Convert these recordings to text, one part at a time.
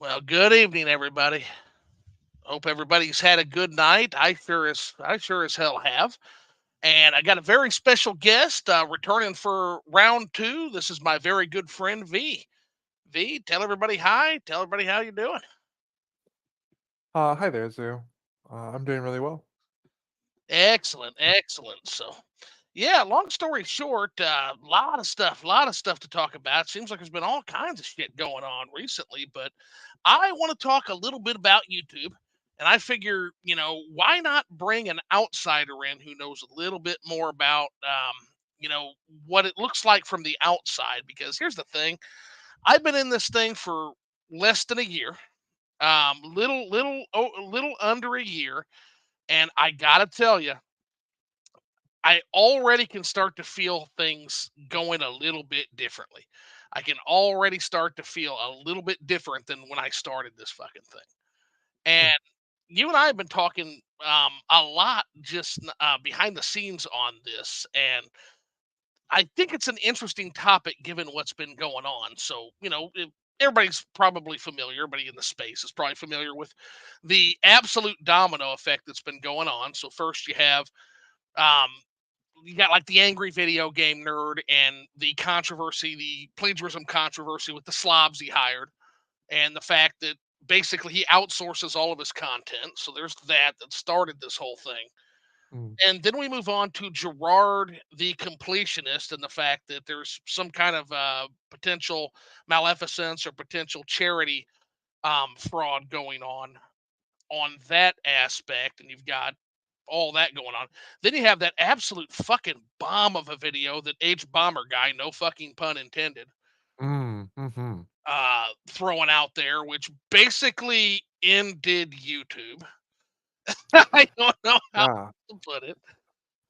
Well, good evening, everybody. Hope everybody's had a good night. I sure as hell have. And I got a very special guest returning for round two. This is my very good friend V. V, tell everybody hi. Tell everybody how you doing. Hi there, Zoo. I'm doing really well. Excellent, excellent. So, yeah, long story short, lot of stuff to talk about. Seems like there's been all kinds of shit going on recently, but I want to talk a little bit about YouTube. And I figure, why not bring an outsider in who knows a little bit more about, you know, what it looks like from the outside? Because here's the thing: I've been in this thing for less than a year, little under a year, and I gotta tell you, I already can start to feel things going a little bit differently. I can already start to feel a little bit different than when I started this fucking thing. And Mm, you and I have been talking a lot just behind the scenes on this, and I think it's an interesting topic given what's been going on. So, everybody's probably familiar. Everybody in the space is probably familiar with the absolute domino effect that's been going on. So, first um, you got like the angry video game nerd and the plagiarism controversy with the slobs he hired, and the fact that basically he outsources all of his content. So there's that started this whole thing. mm, And then we move on to Gerard the completionist and the fact that there's some kind of potential maleficence or potential charity fraud going on that aspect. And you've got all that going on. Then you have that absolute fucking bomb of a video that H bomber guy, no fucking pun intended, mhm. throwing out there, which basically ended YouTube. I don't know how Yeah, to put it.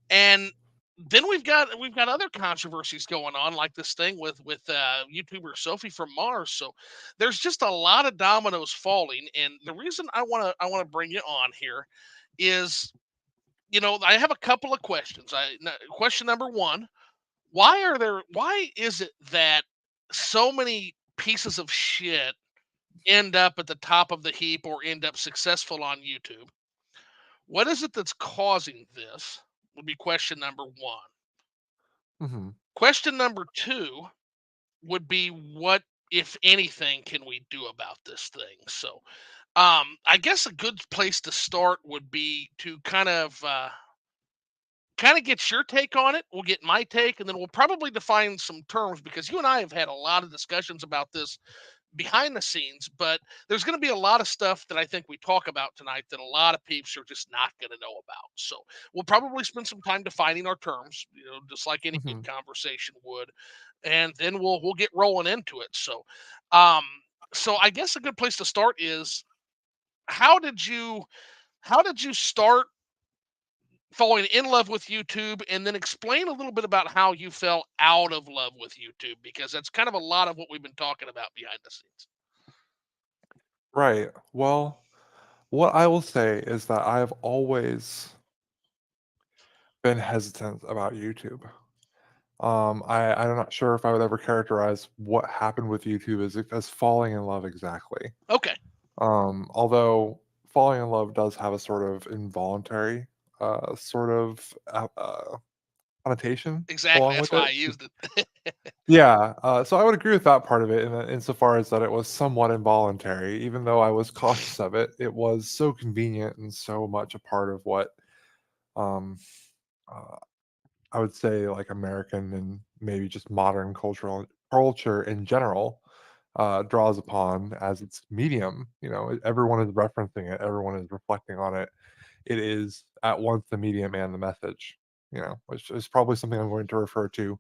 And then we've got other controversies going on, like this thing with YouTuber Sophie from Mars. So there's just a lot of dominoes falling. And the reason I want to bring you on here is, I have a couple of questions. Question number one: Why is it that so many pieces of shit end up at the top of the heap or end up successful on YouTube? What is it that's causing this? Would be question number one. mhm. Question number two would be, what, if anything, can we do about this thing? So, I guess a good place to start would be to kind of get your take on it. We'll get my take, and then we'll probably define some terms because you and I have had a lot of discussions about this behind the scenes. But there's going to be a lot of stuff that I think we talk about tonight that a lot of peeps are just not going to know about. So we'll probably spend some time defining our terms, just like any good Mhm. conversation would, and then we'll get rolling into it. Um, so I guess a good place to start is, how did you how did you start falling in love with YouTube, and then explain a little bit about how you fell out of love with YouTube, because that's kind of a lot of what we've been talking about behind the scenes. Right. Well, what I will say is that I have always been hesitant about YouTube. I'm not sure if I would ever characterize what happened with YouTube as falling in love exactly. Okay, Although falling in love does have a sort of involuntary, sort of connotation exactly. along That's with why I it. used it. Yeah, so I would agree with that part of it insofar as that it was somewhat involuntary, even though I was cautious of it. It was so convenient and so much a part of what um, uh, I would say, like American and maybe just modern culture in general draws upon as its medium. Everyone is referencing it, everyone is reflecting on it. It is at once the medium and the message. Which is probably something I'm going to refer to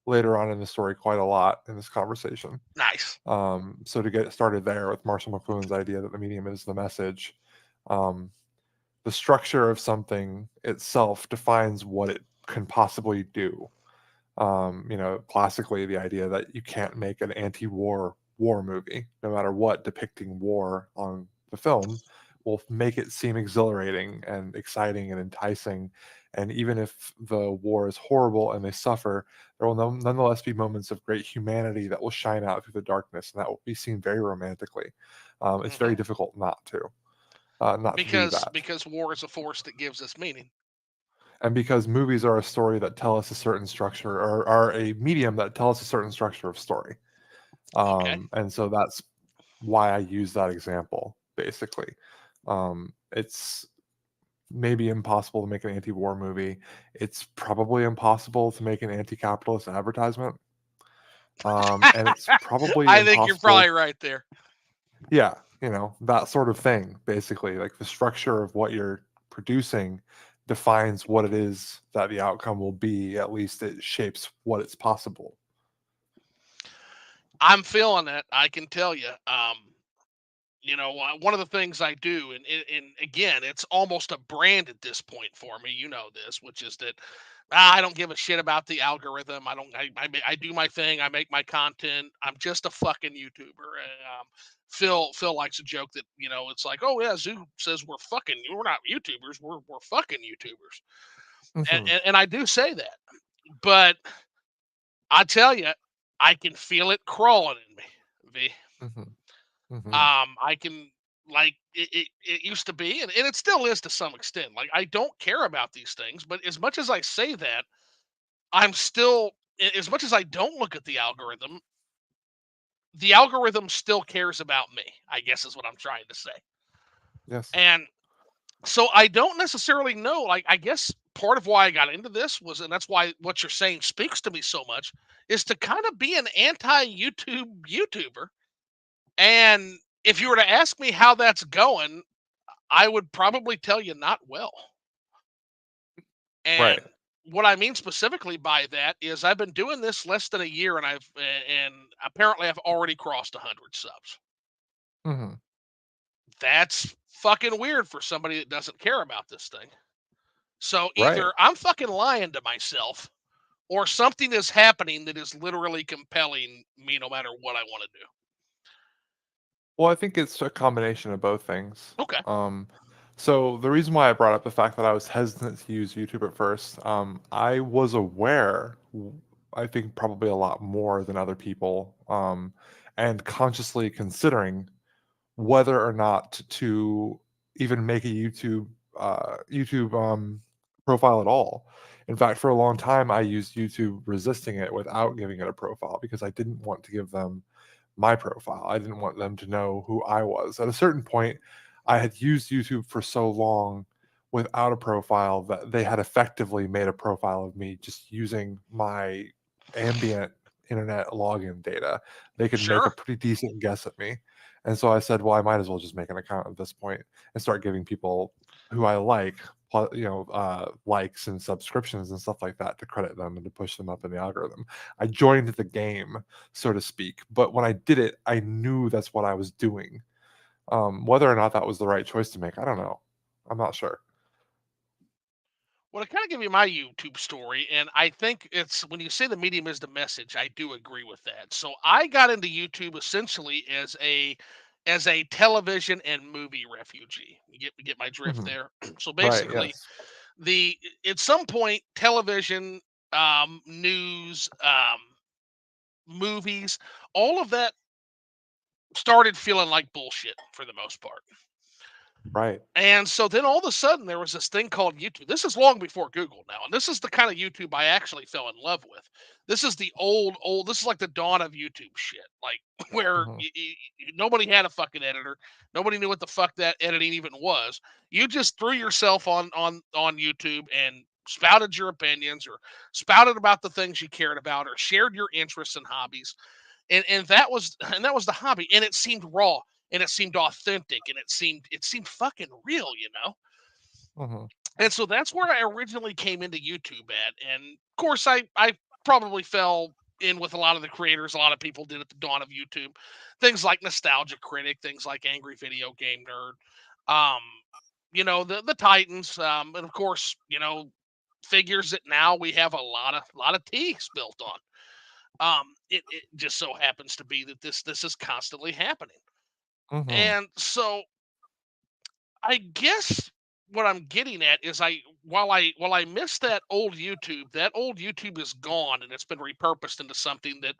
later on in the story quite a lot in this conversation. Nice. So to get started there with Marshall McLuhan's idea that the medium is the message, um, the structure of something itself defines what it can possibly do. Classically, the idea that you can't make an anti-war movie, no matter what, depicting war on the film, will make it seem exhilarating and exciting and enticing And even if the war is horrible and they suffer, there will nonetheless be moments of great humanity that will shine out through the darkness, and that will be seen very romantically. It's Hmm. very difficult not to do that. Because war is a force that gives us meaning. And because movies are a story that tell us a certain structure, or are a medium that tell us a certain structure of story. Okay. And so that's why I use that example, basically. It's maybe impossible to make an anti-war movie. It's probably impossible to make an anti-capitalist advertisement. And it's probably I think you're impossible, probably right there. yeah, that sort of thing, basically. Like the structure of what you're producing defines what it is that the outcome will be. At least it shapes what it's possible. I'm feeling that. I can tell you. One of the things I do, and again, it's almost a brand at this point for me. You know this, which is that I don't give a shit about the algorithm. I don't. I do my thing. I make my content. I'm just a fucking YouTuber. And, Phil likes a joke that it's like, oh yeah, Zoo says we're not YouTubers. We're fucking YouTubers, and, Hmm. and and I do say that, but I tell you, I can feel it crawling in me. V. Hmm. Hmm. I can like it used to be, and it still is to some extent. Like I don't care about these things, but as much as I say that, I'm still as much as I don't look at the algorithm still cares about me, I guess is what I'm trying to say. Yes. And so I don't necessarily know, like I guess part of why I got into this was, and that's why what you're saying speaks to me so much, is to kind of be an anti-YouTube YouTuber. And if you were to ask me how that's going, I would probably tell you not well. And Right. what I mean specifically by that is I've been doing this less than a year, and apparently I've already crossed 100 subs. Hmm. That's fucking weird for somebody that doesn't care about this thing. So Right. either I'm fucking lying to myself, or something is happening that is literally compelling me no matter what I want to do. Well, I think it's a combination of both things. Okay. So the reason why I brought up the fact that I was hesitant to use YouTube at first, I was aware, I think probably a lot more than other people, and consciously considering whether or not to even make a YouTube profile at all. In fact, for a long time, I used YouTube resisting it without giving it a profile because I didn't want to give them my profile. I didn't want them to know who I was. At a certain point, I had used YouTube for so long without a profile that they had effectively made a profile of me just using my ambient internet login data. They could make a Sure. pretty decent guess at me. And so I said, well, I might as well just make an account at this point and start giving people who I like, likes and subscriptions and stuff like that to credit them and to push them up in the algorithm. I joined the game, so to speak. But when I did it, I knew that's what I was doing. Whether or not that was the right choice to make, I don't know. I'm not sure. Well, to kind of give you my YouTube story, and I think it's when you say the medium is the message, I do agree with that. So I got into YouTube essentially as a television and movie refugee. You get my drift Hmm. there. So Right. basically, Yes. the at some point, television, news, movies, all of that started feeling like bullshit for the most part. Right. And so then all of a sudden there was this thing called YouTube. This is long before Google now. And this is the kind of YouTube I actually fell in love with. This is the old, this is like the dawn of YouTube shit. Like where Hmm. nobody had a fucking editor. Nobody knew what the fuck that editing even was. You just threw yourself on YouTube and spouted your opinions or spouted about the things you cared about or shared your interests and hobbies, and that was the hobby, and it seemed raw, and it seemed authentic, and it seemed fucking real, Hmm. and so that's where I originally came into YouTube at. And of course I probably fell in with a lot of the creators a lot of people did at the dawn of YouTube, things like Nostalgia Critic, things like Angry Video Game Nerd, um the Titans, and of course figures that now we have a lot of tea spilt on. It just so happens to be that this is constantly happening. Hmm. And so I guess what I'm getting at is, while I miss that old YouTube is gone and it's been repurposed into something that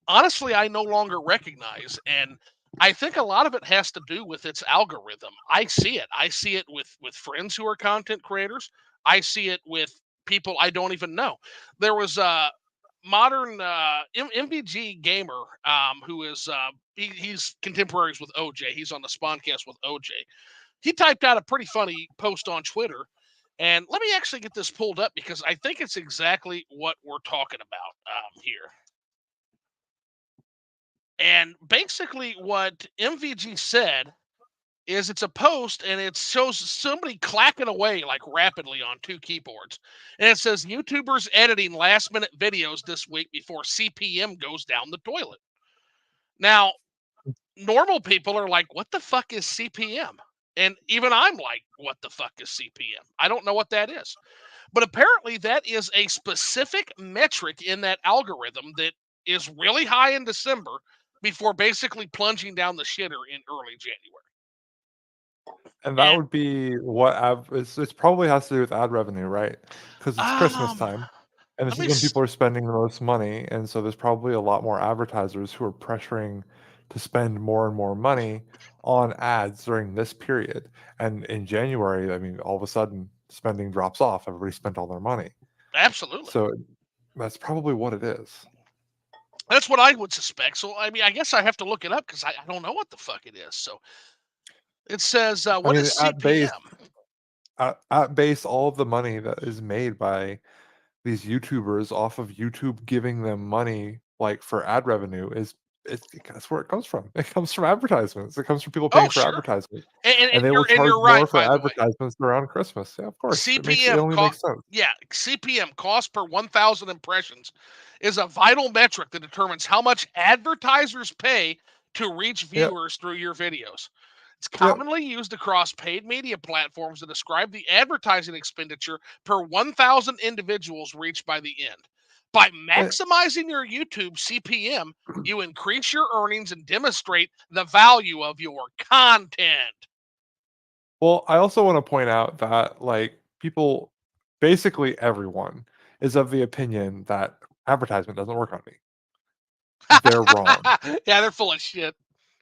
honestly I no longer recognize. And I think a lot of it has to do with its algorithm. I see it. I see it with friends who are content creators. I see it with people I don't even know. There was a modern MVG gamer who is he's contemporaries with OJ. He's on the Spawncast with OJ. He typed out a pretty funny post on Twitter. And let me actually get this pulled up because I think it's exactly what we're talking about here. And basically, what MVG said is it's a post and it shows somebody clacking away like rapidly on two keyboards. And it says YouTubers editing last minute videos this week before CPM goes down the toilet. Now, normal people are like, what the fuck is CPM? And even I'm like, what the fuck is CPM? I don't know what that is. But apparently, that is a specific metric in that algorithm that is really high in December before basically plunging down the shitter in early January. And that And would be what it's probably has to do with ad revenue, right? Because it's Christmas um, time, and let this me. is when people are spending the most money, and so there's probably a lot more advertisers who are pressuring to spend more and more money on ads during this period. And in January, I mean, all of a sudden, spending drops off. Everybody spent all their money. Absolutely. So that's probably what it is. That's what I would suspect. So I mean, I guess I have to look it up because I don't know what the fuck it is. So it says, I what is mean, CPM? at base, all of the money that is made by these YouTubers off of YouTube giving them money, like, for ad revenue that's where it comes from. It comes from advertisements. It comes from people Oh, paying for sure. advertisements, And, and and they will you're and charge you're more right, for by the way. advertisements around Christmas. Yeah, of course. It CPM only cost, makes sense. yeah, CPM cost per 1,000 impressions is a vital metric that determines how much advertisers pay to reach Yep, viewers through your videos. It's yep. commonly used across paid media platforms to describe the advertising expenditure per 1,000 individuals reached by the end. By Eh, maximizing your YouTube CPM, you increase your earnings and demonstrate the value of your content. well, I also wanna point out that, like, people basically everyone is of the opinion that advertisement doesn't work on me. They're wrong. Yeah, they're full of shit.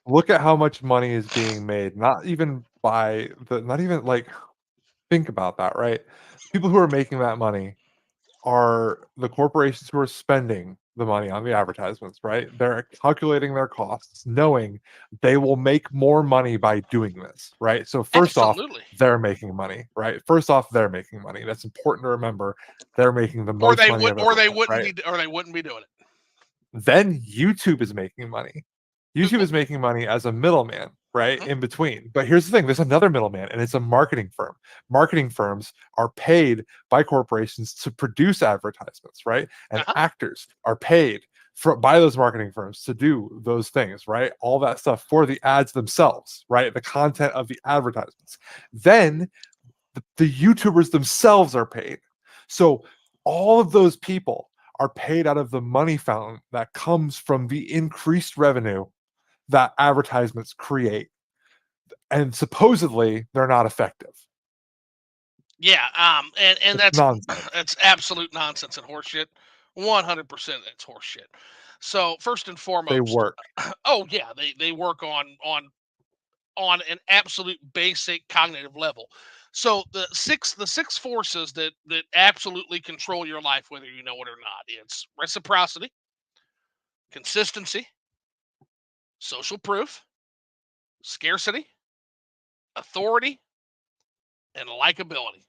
Look at how much money is being made, not even, like, think about that, right? People who are making that money are the corporations who are spending the money on the advertisements, right? They're calculating their costs, knowing they will make more money by doing this, right? So first off, Absolutely. they're making money, right? First off, they're making money. That's important to remember. They're making the Or most they money would of or they everyone, wouldn't right? be or they wouldn't be doing it. Then YouTube is making money. YouTube is making money as a middleman, right, Mhm. in between. But here's the thing, there's another middleman, and it's a marketing firm. Marketing firms are paid by corporations to produce advertisements, right? And Uh-huh. actors are paid by those marketing firms to do those things, right? All that stuff for the ads themselves, right? The content of the advertisements. Then the YouTubers themselves are paid. So all of those people are paid out of the money fountain that comes from the increased revenue that advertisements create. And supposedly they're not effective. Yeah, and It's nonsense. that's absolute nonsense and horseshit. 100% it's horseshit. So first and They foremost, work. oh yeah, they work on an absolute basic cognitive level. So the six forces that absolutely control your life, whether you know it or not, it's reciprocity, consistency, social proof, scarcity, authority, and likability.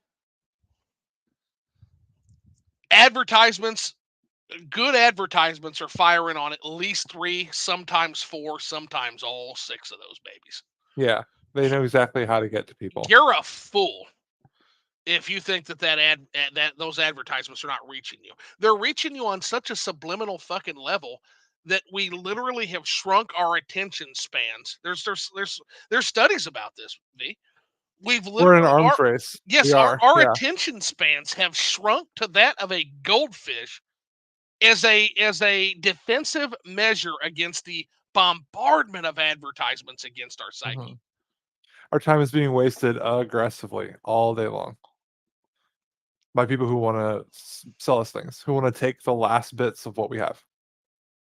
Advertisements, good advertisements are firing on at least three, sometimes four, sometimes all six of those babies. Yeah. They know exactly how to get to people. You're a fool if you think that those advertisements are not reaching you. They're reaching you on such a subliminal fucking level that we literally have shrunk our attention spans. There's studies about this. V. We've We're in an literally arms our race. We yes, our are. our Yeah. attention spans have shrunk to that of a goldfish as a defensive measure against the bombardment of advertisements against our psyche. Mhm. Our time is being wasted aggressively all day long. by people who want to sell us things, who want to take the last bits of what we have.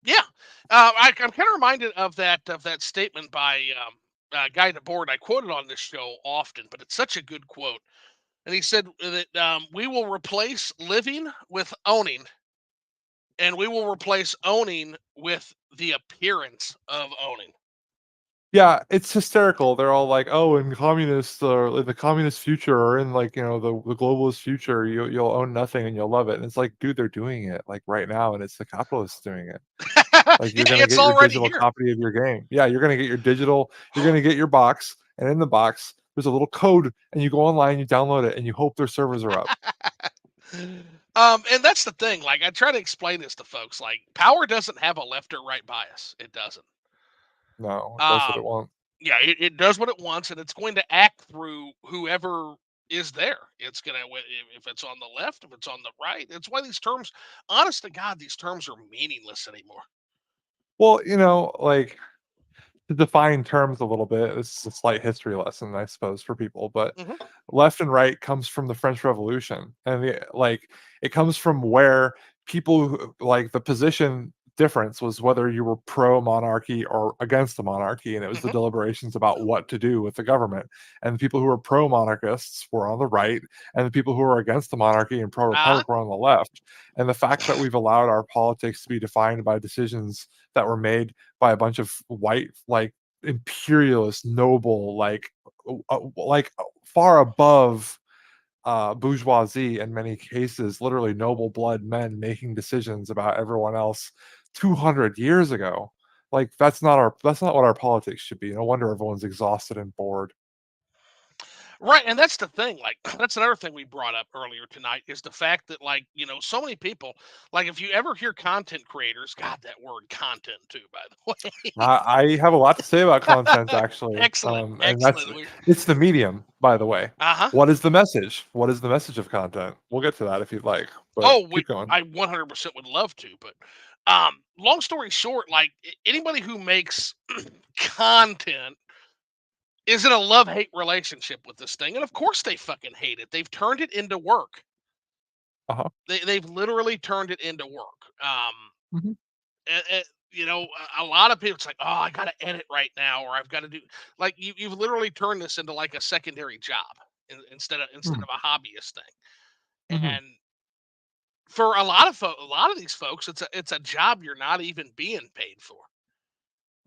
Yeah, I'm kind of reminded of that statement by Guy Debord. I quote it on this show often, but it's such a good quote. And he said that we will replace living with owning, and we will replace owning with the appearance of owning. Yeah, it's hysterical. They're all like, "Oh, in communist or in the communist future or in like, the globalist future, you'll own nothing and you'll love it." And it's like, dude, they're doing it like right now and it's the capitalists doing it. Like Yeah, you're gonna it's get your already digital here. copy of your game. Yeah, you're gonna get your box, and in the box, there's a little code, and you go online, you download it, and you hope their servers are up. And that's the thing. Like, I try to explain this to folks. Like, power doesn't have a left or right bias. It doesn't. No, it does what it Um, wants. yeah, it does what it wants, and it's going to act through whoever is there. It's gonna if it's on the left, if it's on the right. It's why these terms, honest to God, these terms are meaningless anymore. Well, like to define terms a little bit, this is a slight history lesson, I suppose, for people, but Hmm. left and right comes from the French Revolution, and it comes from where like the position difference was whether you were pro monarchy or against the monarchy, and it was the Hmm. deliberations about what to do with the government. And the people who were pro monarchists were on the right, and the people who were against the monarchy and pro Uh, republic were on the left. And the fact that we've allowed our politics to be defined by decisions that were made by a bunch of white, like imperialist, noble, far above bourgeoisie in many cases, literally noble blood men making decisions about everyone else 200 years ago. Like that's not what our politics should be. No wonder everyone's exhausted and bored. right, and that's the thing. Like, that's another thing we brought up earlier tonight is the fact that, like, so many people, like, if you ever hear content creators, God, that word content too, by the way. I have a lot to say about content actually, Excellent, and that's excellent. it's the medium, by the way. Uh huh. What is the message? What is the message of content? We'll get to that if you'd like, but Oh, keep going. I 100% would love to, but long story short, like, anybody who makes content is in a love hate relationship with this thing, and of course they fucking hate it. They've turned it into work. Uh-huh. They've literally turned it into work. Mhm. And, a lot of people, it's like, oh, I got to edit right now, or I've got to do, like, you've literally turned this into like a secondary job instead Mhm. of a hobbyist thing. Mhm. And for a lot of these folks, it's a job you're not even being paid for.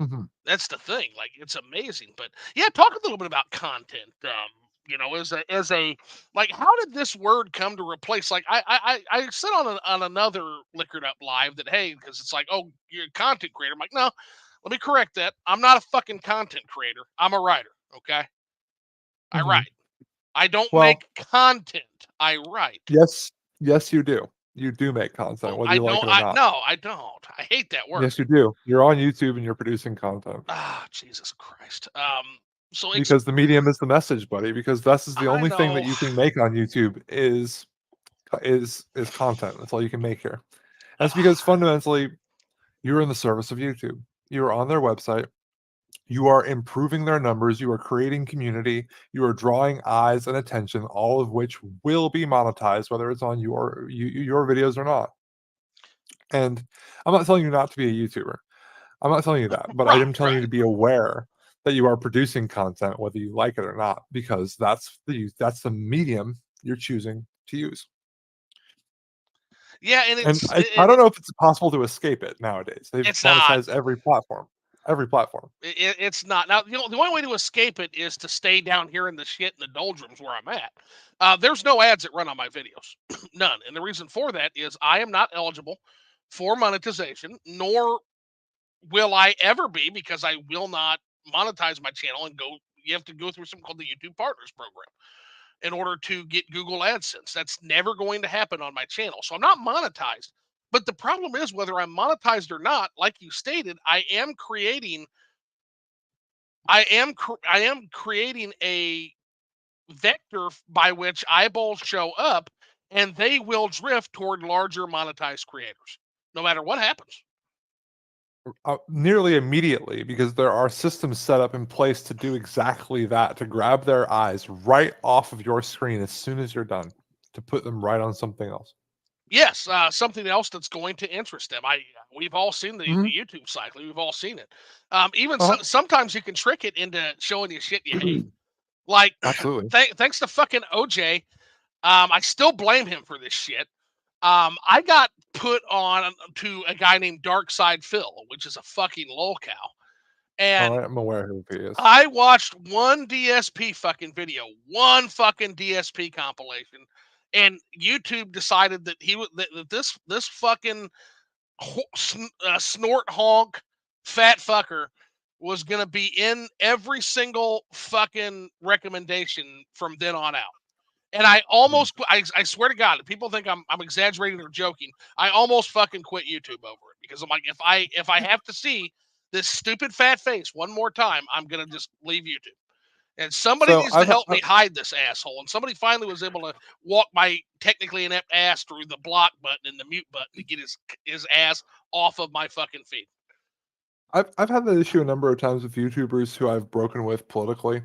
Mhm. That's the thing. Like, it's amazing. But yeah, talk a little bit about content. As a like, how did this word come to replace? Like, I said on another Liquored Up live that, hey, because it's like, oh, you're a content creator. I'm like, no, let me correct that. I'm not a fucking content creator. I'm a writer. Okay, I Mhm. write. I don't Well, make content. I write. yes, yes, you do. You do make Oh, content, whether I you like don't. it or not. No, I don't. I hate that word. Yes, you do. You're on YouTube and you're producing content Ah, Jesus Christ. So because the medium is the message, buddy. Because this is the I only thing that know. you can make on YouTube is content. That's all you can make here. That's because fundamentally you're in the service of YouTube. You are on their website. You are improving their numbers. You are creating community. You are drawing eyes and attention, all of which will be monetized, whether it's on your videos or not. And I'm not telling you not to be a YouTuber. I'm not telling you that, but I Right, am telling you right. to be aware that you are producing content, whether you like it or not, because that's the medium you're choosing to use. Yeah, and And it's I don't know if it's possible to escape it nowadays. They've it's not. monetized every platform, every platform. It's not. Now, the only way to escape it is to stay down here in the shit in the doldrums where I'm at. There's no ads that run on my videos, none. And the reason for that is I am not eligible for monetization, nor will I ever be, because I will not monetize my channel and go. You have to go through something called the YouTube Partners Program in order to get Google AdSense. That's never going to happen on my channel. So I'm not monetized. But the problem is, whether I'm monetized or not, like you stated, I am creating a vector by which eyeballs show up, and they will drift toward larger monetized creators, no matter what happens. Nearly immediately, because there are systems set up in place to do exactly that, to grab their eyes right off of your screen as soon as you're done. to put them right on something else. Yes, something else that's going to interest them. We've all seen the Mhm. YouTube cycle. We've all seen it. Even Uh-huh. sometimes you can trick it into showing you shit you hate. Like, Absolutely. thanks to fucking OJ, I still blame him for this shit. I got put on to a guy named Dark Side Phil, which is a fucking lolcow, and I'm aware who he is. I watched one DSP fucking video, one fucking DSP compilation, and YouTube decided that that this fucking snort honk fat fucker was gonna be in every single fucking recommendation from then on out. And I Mhm. almost, I swear to God, if people think I'm exaggerating or joking, I almost fucking quit YouTube over it because I'm like, if I have to see this stupid fat face one more time, I'm gonna just leave YouTube. And somebody So needs to I've help me hide this asshole. And somebody finally was able to walk my technically inept ass through the block button and the mute button to get his ass off of my fucking feed. I've had that issue a number of times with YouTubers who I've broken with politically,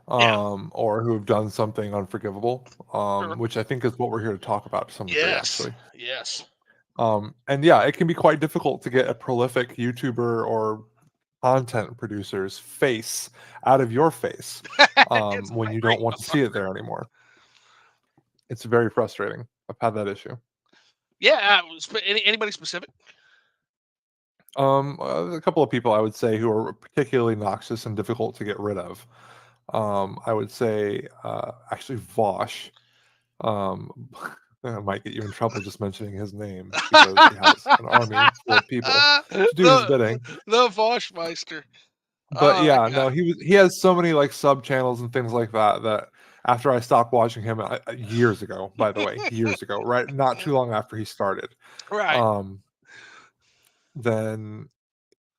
Yeah, or who have done something unforgivable, sure. which I think is what we're here to talk about to some degree, Yes, actually. yes. And yeah, it can be quite difficult to get a prolific YouTuber or content producer's face out of your face, It's when you very don't want to see it there anymore. It's very frustrating. I've had that issue. yeah. Anybody specific? A couple of people I would say who are particularly noxious and difficult to get rid of. I would say, actually Vosh. Um, I might get you in trouble just mentioning his name because he has an army full of people to do his the bidding. the Voschmeister. But Oh, that yeah, guy. no, he has so many like sub channels and things like that that after I stopped watching him years ago, by the way, years ago, right? Not too long after he started. Right. Um, then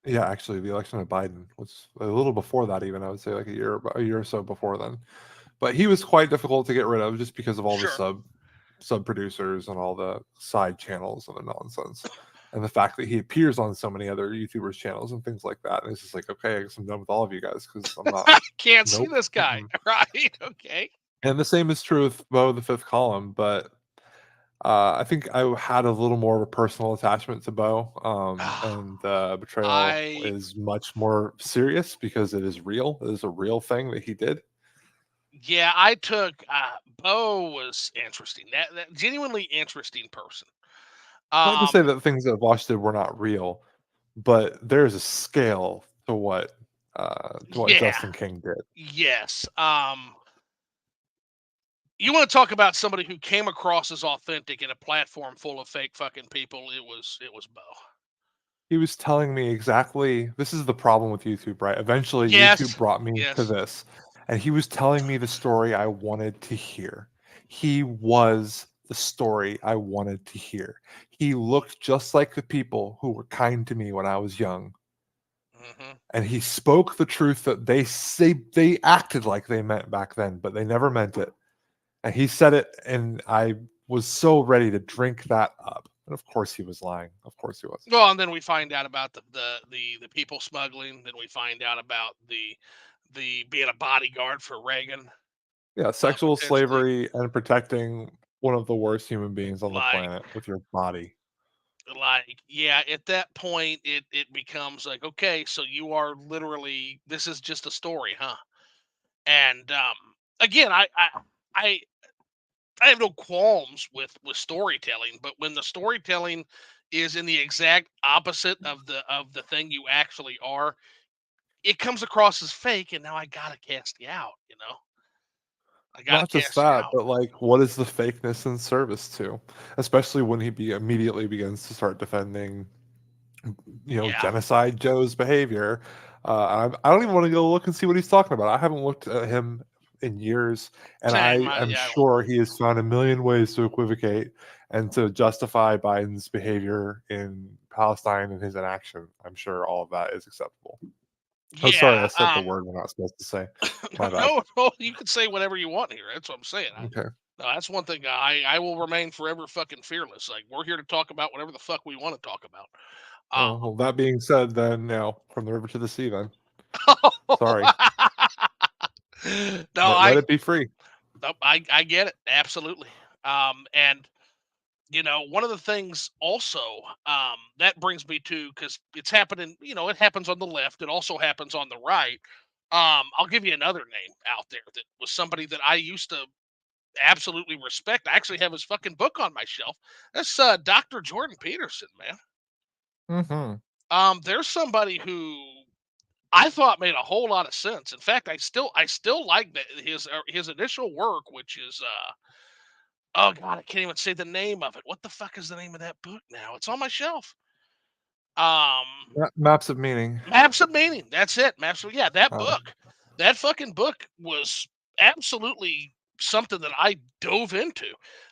yeah, actually, the election of Biden was a little before that. Even I would say like a year or so before then. But he was quite difficult to get rid of just because of all the Sure. sub producers and all the side channels and the nonsense. And the fact that he appears on so many other YouTubers' channels and things like that. And it's just like, okay, I guess I'm done with all of you guys because I'm not. Can't see Nope. this guy. Mm-mm. Right. Okay. And the same is true with Bo the Fifth Column, but I think I had a little more of a personal attachment to Bo, and the betrayal I is much more serious because it is real. It is a real thing that he did. Yeah, I took Bo was interesting. That genuinely interesting person. Not to Um say that things that Vosh did were not real, but there's a scale to what yeah. Justin King did. Yes. You want to talk about somebody who came across as authentic in a platform full of fake fucking people? It was Bo. He was telling me exactly this is the problem with YouTube, right? Eventually, YouTube Yes. brought me to Yes. this, and he was telling me the story I wanted to hear. He was the story I wanted to hear. He looked just like the people who were kind to me when I was young, Hmm. and he spoke the truth that they acted like they meant back then, but they never meant it. And he said it, and I was so ready to drink that up. And of course, he was lying. Of course, he was. Well, and then we find out about the people smuggling. Then we find out about the being a bodyguard for Reagan, Yeah, sexual potentially. slavery and protecting one of the worst human beings on the Like, planet with your body. yeah, at that point, it becomes like, okay, so you are literally, this is just a story, huh? And again, I I have no qualms with storytelling, but when the storytelling is in the exact opposite of the thing you actually are, it comes across as fake, and now I gotta cast you out. I gotta Not just cast you that, out. but like, what is the fakeness in service to? Especially when immediately begins to start defending, Yeah, genocide Joe's behavior. I don't even want to go look and see what he's talking about. I haven't looked at him in years, and same. I am Yeah, I don't. sure he has found a million ways to equivocate and to justify Biden's behavior in Palestine and his inaction. I'm sure all of that is acceptable. Oh, sorry, I Yeah. said the word we're not supposed to say. My bad. No, no, you can say whatever you want here. That's what I'm saying. Okay. No, that's one thing. I will remain forever fucking fearless. Like, we're here to talk about whatever the fuck we want to talk about. Oh, well, that being said, then, from the river to the sea, then. Sorry. No, Let it be free. nope, I get it absolutely. And one of the things also, that brings me to, because it's happening, it happens on the left. It also happens on the right. I'll give you another name out there that was somebody that I used to absolutely respect. I actually have his fucking book on my shelf. That's Dr. Jordan Peterson, man. Mhm. There's somebody who I thought made a whole lot of sense. In fact, I still like his initial work, which is oh god, I can't even say the name of it. What the fuck is the name of that book now? It's on my shelf. Um, Maps of Meaning. Maps of Meaning. That's it. Maps of, yeah, that Uh, book. That fucking book was absolutely something that I dove into.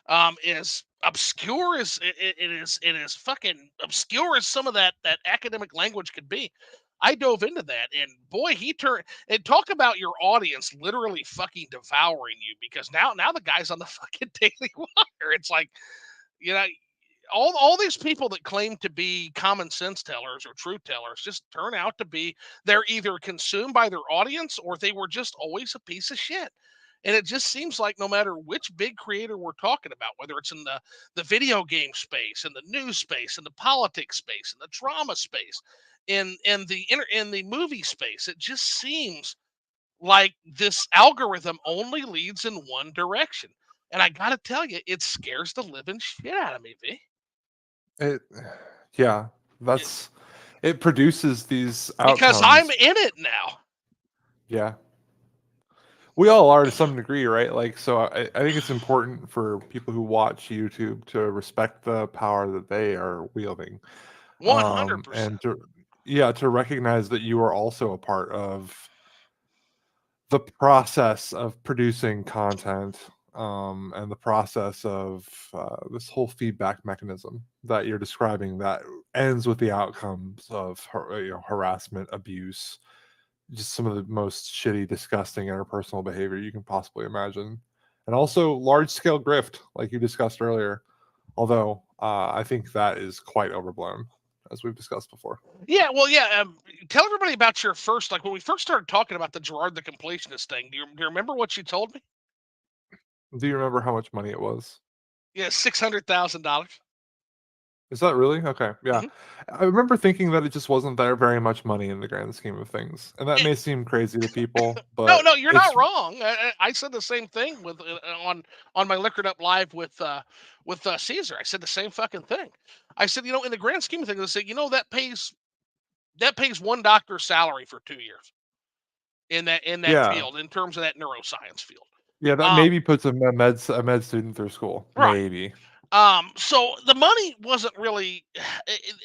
As obscure as it is fucking obscure as some of that academic language could be. I dove into that, and boy, he turned and talk about your audience literally fucking devouring you, because now the guy's on the fucking Daily Wire. It's like, you know, all these people that claim to be common sense tellers or truth tellers just turn out to be, they're either consumed by their audience or they were just always a piece of shit. And it just seems like no matter which big creator we're talking about, whether it's in the video game space, in the news space, in the politics space, in the drama space, in the movie space, it just seems like this algorithm only leads in one direction. And I gotta tell you, it scares the living shit out of me, V. it yeah, that's it produces these Because I'm outcomes. in it now. Yeah. We all are to some degree, right? Like, so I think it's important for people who watch YouTube to respect the power that they are wielding, 100%. and to yeah, to recognize that you are also a part of the process of producing content, and the process of this whole feedback mechanism that you're describing that ends with the outcomes of harassment, abuse, just some of the most shitty, disgusting interpersonal behavior you can possibly imagine, and also large scale grift, like you discussed earlier. Although I think that is quite overblown, as we've discussed before. Yeah, well, yeah. Tell everybody about your first, like when we first started talking about the Gerard the Completionist thing. Do you remember what you told me? Do you remember how much money it was? Yeah, $600,000. Is that really? Okay, yeah. Hmm. I remember thinking that it just wasn't that very much money in the grand scheme of things, and that may seem crazy to people, No, but no, you're not it's wrong. I said the same thing with on my Liquored Up Live with Caesar. I said the same fucking thing. I said, in the grand scheme of things, I said, that pays one doctor's salary for 2 years in that yeah, field, in terms of that neuroscience field. yeah, that Um, maybe puts a med student through school, right. maybe. So the money wasn't really,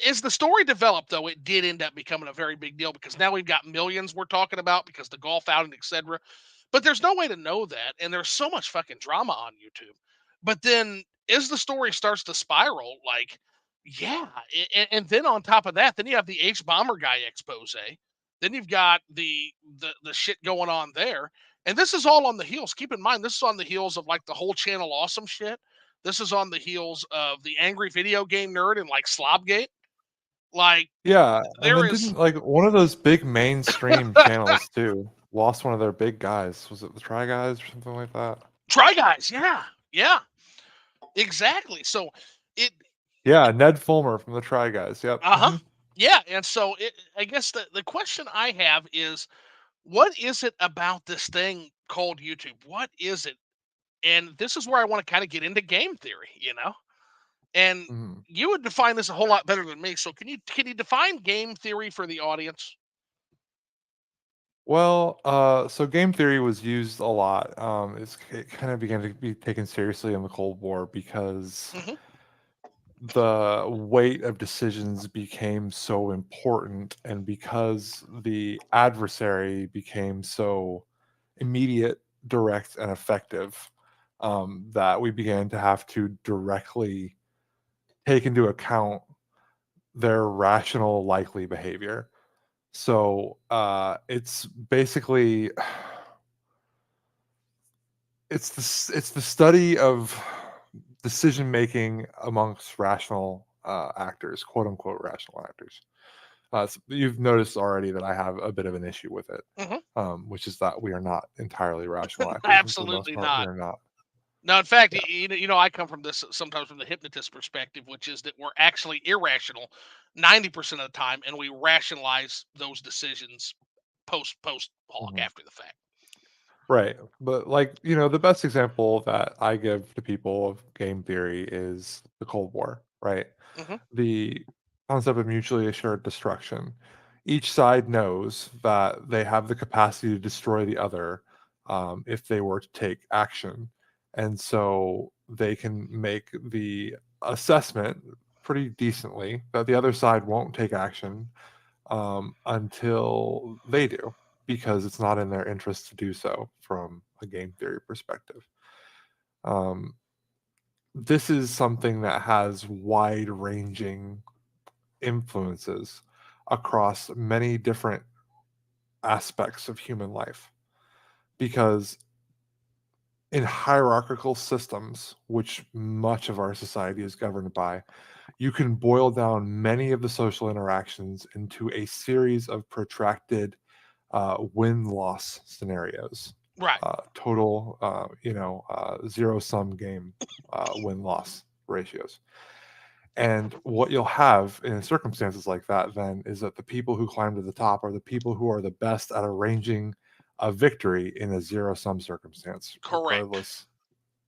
as the story developed, though, it did end up becoming a very big deal, because now we've got millions we're talking about because the golf outing, etc. But there's no way to know that, and there's so much fucking drama on YouTube. But then as the story starts to spiral, like, yeah, and then on top of that, then you have the H bomber guy expose. Then you've got the shit going on there, and this is all on the heels. Keep in mind, this is on the heels of like the whole channel awesome shit. This is on the heels of the angry video game nerd and like Slobgate. Like, Yeah, and there then is didn't like one of those big mainstream channels too lost one of their big guys. Was it the Try Guys or something like that? Try Guys. Yeah, yeah, exactly. So it, Yeah, Ned Fulmer from the Try Guys. Yep. uh huh, yeah. And so I guess the question I have is, what is it about this thing called YouTube? What is it? And this is where I want to kind of get into game theory. And Mhm. you would define this a whole lot better than me. So can you define game theory for the audience? Well, so game theory was used a lot. It kind of began to be taken seriously in the Cold War because Hmm. the weight of decisions became so important, and because the adversary became so immediate, direct, and effective, that we began to have to directly take into account their rational, likely behavior. So it's basically it's the study of decision making amongst rational actors, quote unquote rational actors. You've noticed already that I have a bit of an issue with it, Hmm. which is that we are not entirely rational actors, and for the most Absolutely part, we not. are not. Now, in fact, Yeah. I come from this sometimes from the hypnotist perspective, which is that we're actually irrational 90% of the time, and we rationalize those decisions post hog Mhm. after the fact. Right. But like, the best example that I give to people of game theory is the Cold War, right? Hmm. The concept of mutually assured destruction. Each side knows that they have the capacity to destroy the other if they were to take action. And so they can make the assessment pretty decently that the other side won't take action until they do, because it's not in their interest to do so from a game theory perspective. Um, this is something that has wide ranging influences across many different aspects of human life because in hierarchical systems, which much of our society is governed by, you can boil down many of the social interactions into a series of protracted win loss scenarios. Right. Total, zero sum game win loss ratios. And what you'll have in circumstances like that then is that the people who climb to the top are the people who are the best at arranging a victory in a zero sum circumstance, Correct. regardless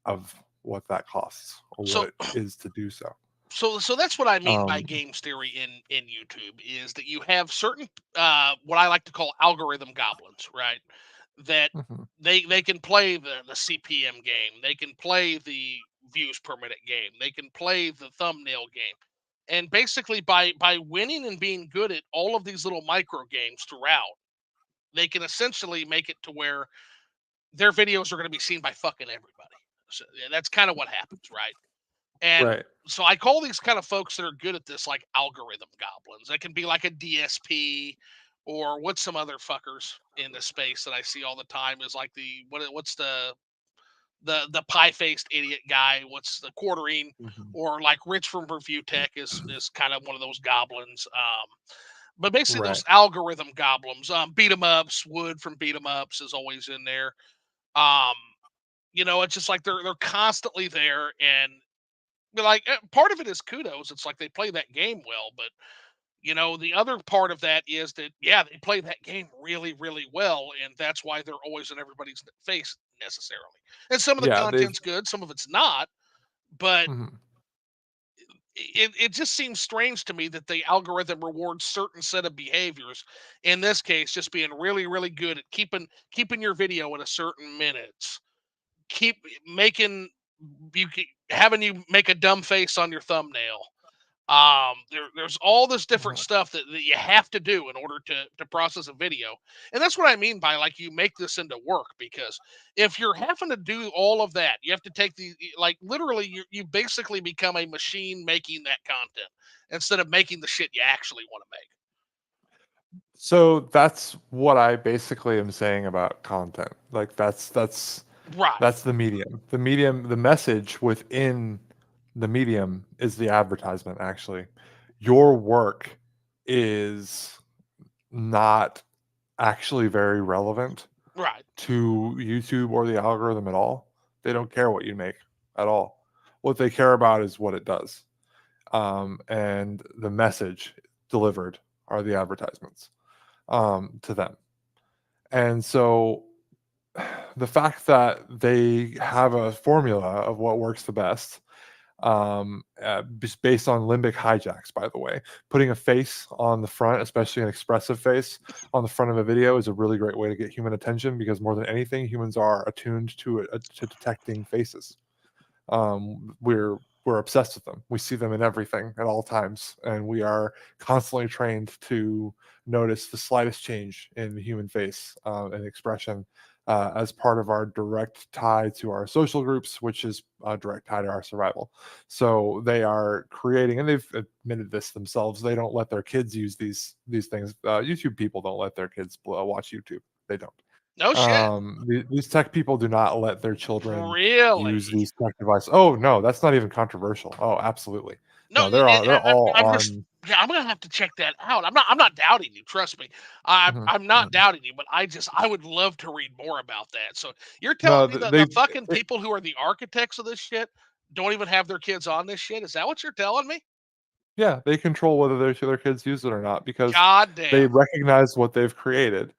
of what that costs or what So it is to do so. so that's what I mean by Um, games theory in YouTube is that you have certain what I like to call algorithm goblins, right? That mhm, they can play the CPM game, they can play the views per minute game, they can play the thumbnail game. And basically by winning and being good at all of these little micro games throughout, they can essentially make it to where their videos are going to be seen by fucking everybody. So yeah, that's kind of what happens, right? And right. so I call these kind of folks that are good at this like algorithm goblins. It can be like a DSP or what's some other fuckers in the space that I see all the time is like what's the pie faced idiot guy? What's the quartering? Mhm, Or like Rich from Review Tech is kind of one of those goblins. But basically those right. algorithm goblins, beat 'em ups, Wood from beat 'em ups is always in there. Um, it's just like they're constantly there, and like part of it is kudos. It's like they play that game well, but the other part of that is that yeah, they play that game really, really well, and that's why they're always in everybody's face necessarily. And some of the Yeah, they've content's good, some of it's not, but mhm. it just seems strange to me that the algorithm rewards certain set of behaviors. In this case, just being really, really good at keeping your video at a certain minutes, keep making having you make a dumb face on your thumbnail. There's all this different Uh-huh. stuff that you have to do in order to process a video. And that's what I mean by like you make this into work, because if you're having to do all of that, you have to take like literally you basically become a machine making that content instead of making the shit you actually want to make. So that's what I basically am saying about content. Like Right, that's the medium. The medium, the message within the medium is the advertisement actually. Your work is not actually very relevant right. to YouTube or the algorithm at all. They don't care what you make at all. What they care about is what it does. And the message delivered are the advertisements to them. And so the fact that they have a formula of what works the best, based on limbic hijacks, by the way, putting a face on the front, especially an expressive face on the front of a video, is a really great way to get human attention because more than anything, humans are attuned to detecting faces. We're obsessed with them. We see them in everything at all times, and we are constantly trained to notice the slightest change in the human face and expression as part of our direct tie to our social groups, which is a direct tie to our survival. So they are creating, and they've admitted this themselves. They don't let their kids use these things. YouTube people don't let their kids watch YouTube. They don't. No shit. These tech people do not let their children use Really? these tech devices. Oh no, that's not even controversial. Oh, absolutely. No, No, they're all I'm just on. Yeah, I'm gonna have to check that out. I'm not doubting you. Trust me, I'm Mhm, I'm not mhm. doubting you. But I would love to read more about that. So you're telling No, me th that they the fucking it people who are the architects of this shit don't even have their kids on this shit? Is that what you're telling me? yeah, they control whether their kids use it or not because God they damn. recognize what they've created.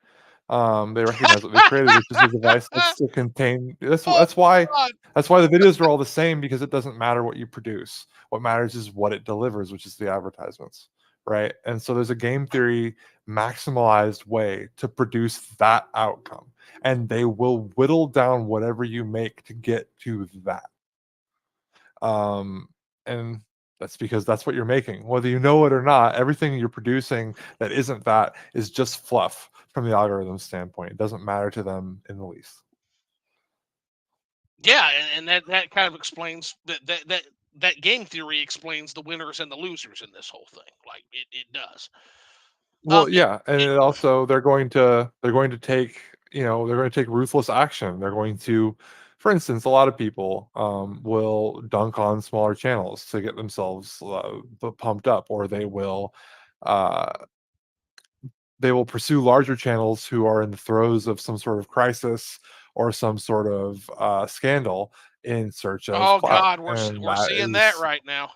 They recognize what they've created, which is a device that's to contain Oh God. that's why the videos are all the same because it doesn't matter what you produce. What matters is what it delivers, which is the advertisements, right? And so there's a game theory maximalized way to produce that outcome, and they will whittle down whatever you make to get to that. And that's because that's what you're making. Whether you know it or not, everything you're producing that isn't that is just fluff from the algorithm standpoint. It doesn't matter to them in the least. Yeah, and that kind of explains that game theory explains the winners and the losers in this whole thing. Like it does. Well, It, yeah, and it it also they're going to take, they're going to take ruthless action. They're going to, for instance, a lot of people will dunk on smaller channels to get themselves pumped up, or uh, they will pursue larger channels who are in the throes of some sort of crisis or some sort of scandal in search of oh clout, God, and we're that seeing that is right now.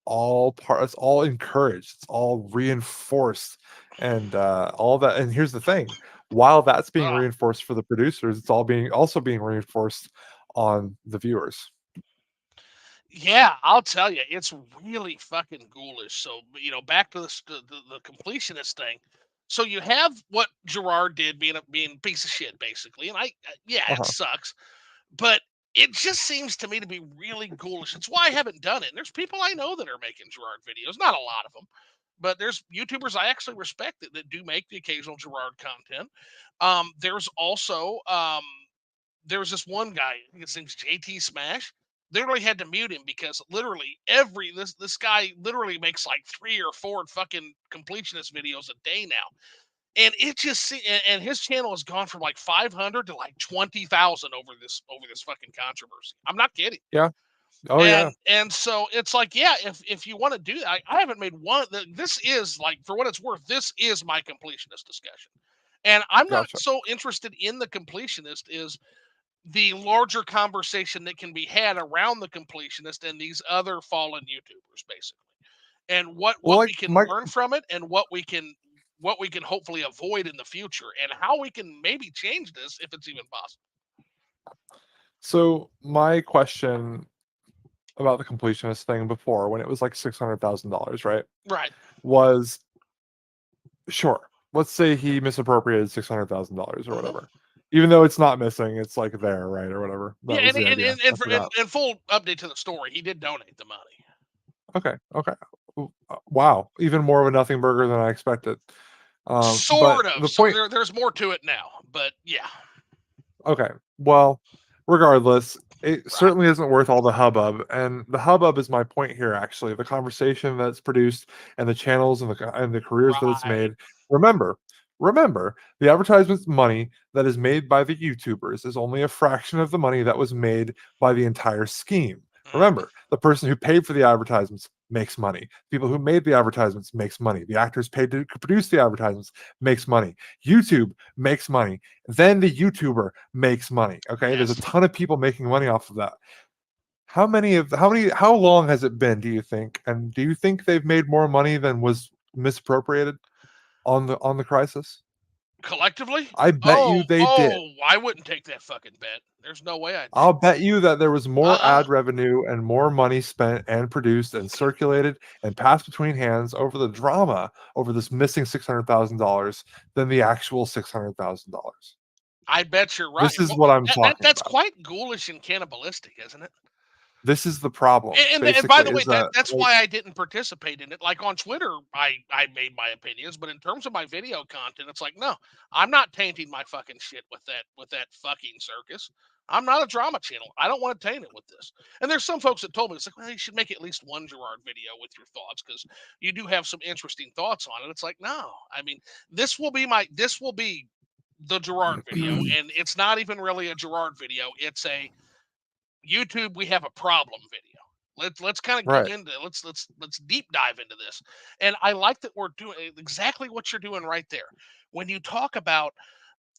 it's all encouraged, it's all reinforced, and all that. And here's the thing: while that's being Uh, reinforced for the producers, it's all being also being reinforced on the viewers. yeah, I'll tell you, it's really fucking ghoulish. So back to the completionist thing. So you have what Gerard did, being a piece of shit, basically, and yeah, it Uh-huh. sucks. But it just seems to me to be really ghoulish. It's why I haven't done it. And there's people I know that are making Gerard videos. Not a lot of them, but there's YouTubers I actually respect that do make the occasional Gerard content. There's also there's this one guy. I think his name's JT Smash. They literally had to mute him because literally this guy literally makes like 3 or 4 fucking completionist videos a day now, and it just and his channel has gone from like 500 to like 20,000 over this fucking controversy. I'm not kidding. Yeah. Oh yeah. And so it's like, yeah, if you want to do that, I haven't made one. This is like, for what it's worth, this is my completionist discussion, and I'm not Gotcha. so interested in the completionist is the larger conversation that can be had around the completionist and these other fallen YouTubers, basically, and Well, what like we can my learn from it, and what we can hopefully avoid in the future, and how we can maybe change this if it's even possible. so my question about the completionist thing before, when it was like $600,000, right, Right. was sure. Let's say he misappropriated $600,000 or Hmm. whatever. Even though it's not missing, it's like there, right, or whatever. Yeah, That was and the and, idea. and, I and, for, forgot. and full update to the story, he did donate the money. Okay, okay. Wow, even more of a nothing burger than I expected. But Sort of. the So point there's more to it now, but yeah. okay, well, regardless, it Right. certainly isn't worth all the hubbub, and the hubbub is my point here, actually. The conversation that's produced and the channels and the careers that it's Right. made. Remember, remember, the advertisements money that is made by the YouTubers is only a fraction of the money that was made by the entire scheme. Mhm. Remember, the person who paid for the advertisements makes money. People who made the advertisements makes money. The actors paid to produce the advertisements makes money. YouTube makes money. Then the YouTuber makes money. Okay, there's a Yes. ton of people making money off of that. How long has it been, do you think? And do you think they've made more money than was misappropriated on the crisis? Collectively? I bet Oh, you they did. oh, I wouldn't take that fucking bet. There's no way I'd take I'll bet you that there was more uh-uh. ad revenue and more money spent and produced and circulated and passed between hands over the drama over this missing $600,000 than the actual $600,000. I bet you're right. This is Well, what I'm that talking that's about. quite ghoulish and cannibalistic, isn't it? This is the problem, And by basically, the way, is that that's like why I didn't participate in it. Like on Twitter, I made my opinions, but in terms of my video content, it's like, no, I'm not tainting my fucking shit with that fucking circus. I'm not a drama channel. I don't want to taint it with this. And there's some folks that told me it's like, well, you should make at least one Gerard video with your thoughts because you do have some interesting thoughts on it. It's like, no, I mean, this will be the Gerard video, and it's not even really a Gerard video. It's a YouTube we have a problem video. Let's kind of get Right. into let's deep dive into this. And I like that we're doing exactly what you're doing right there. When you talk about,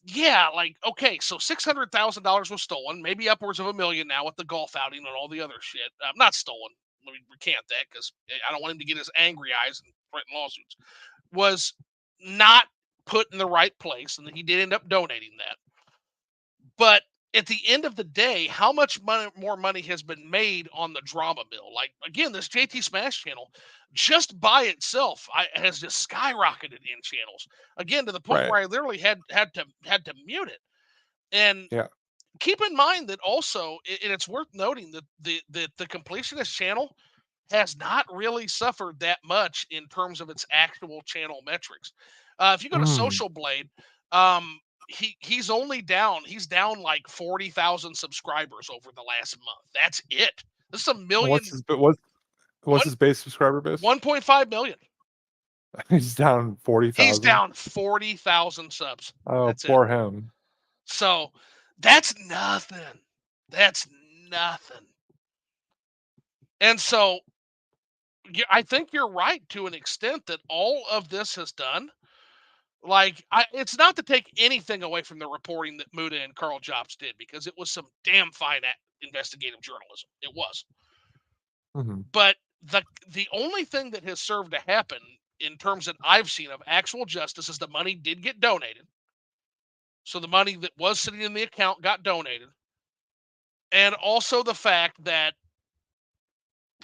yeah, like, okay, so $600,000 was stolen, maybe upwards of a million now with the golf outing and all the other shit. Not stolen. Let me recant that because I don't want him to get his angry eyes and threaten lawsuits. Was not put in the right place, and he did end up donating that. But at the end of the day, how much more money has been made on the drama bill? Like, again, this JT Smash channel, just by itself, has just skyrocketed in channels again to the point Right. where I literally had to mute it. And Yeah. keep in mind that also, and it's worth noting that the completionist channel has not really suffered that much in terms of its actual channel metrics. If you go to Mm. Social Blade, um, he's down like 40,000 subscribers over the last month. That's it. This is a What's million his what's one his base subscriber base? 1.5 million. He's down He's 40,000. down 40,000 subs. Oh, That's it. poor him. So that's nothing. That's nothing. And so I think you're right to an extent that all of this has done. Like, it's not to take anything away from the reporting that Muda and Carl Jobs did because it was some damn fine investigative journalism. It was, Hmm. but the only thing that has served to happen in terms that I've seen of actual justice is the money did get donated. So the money that was sitting in the account got donated, and also the fact that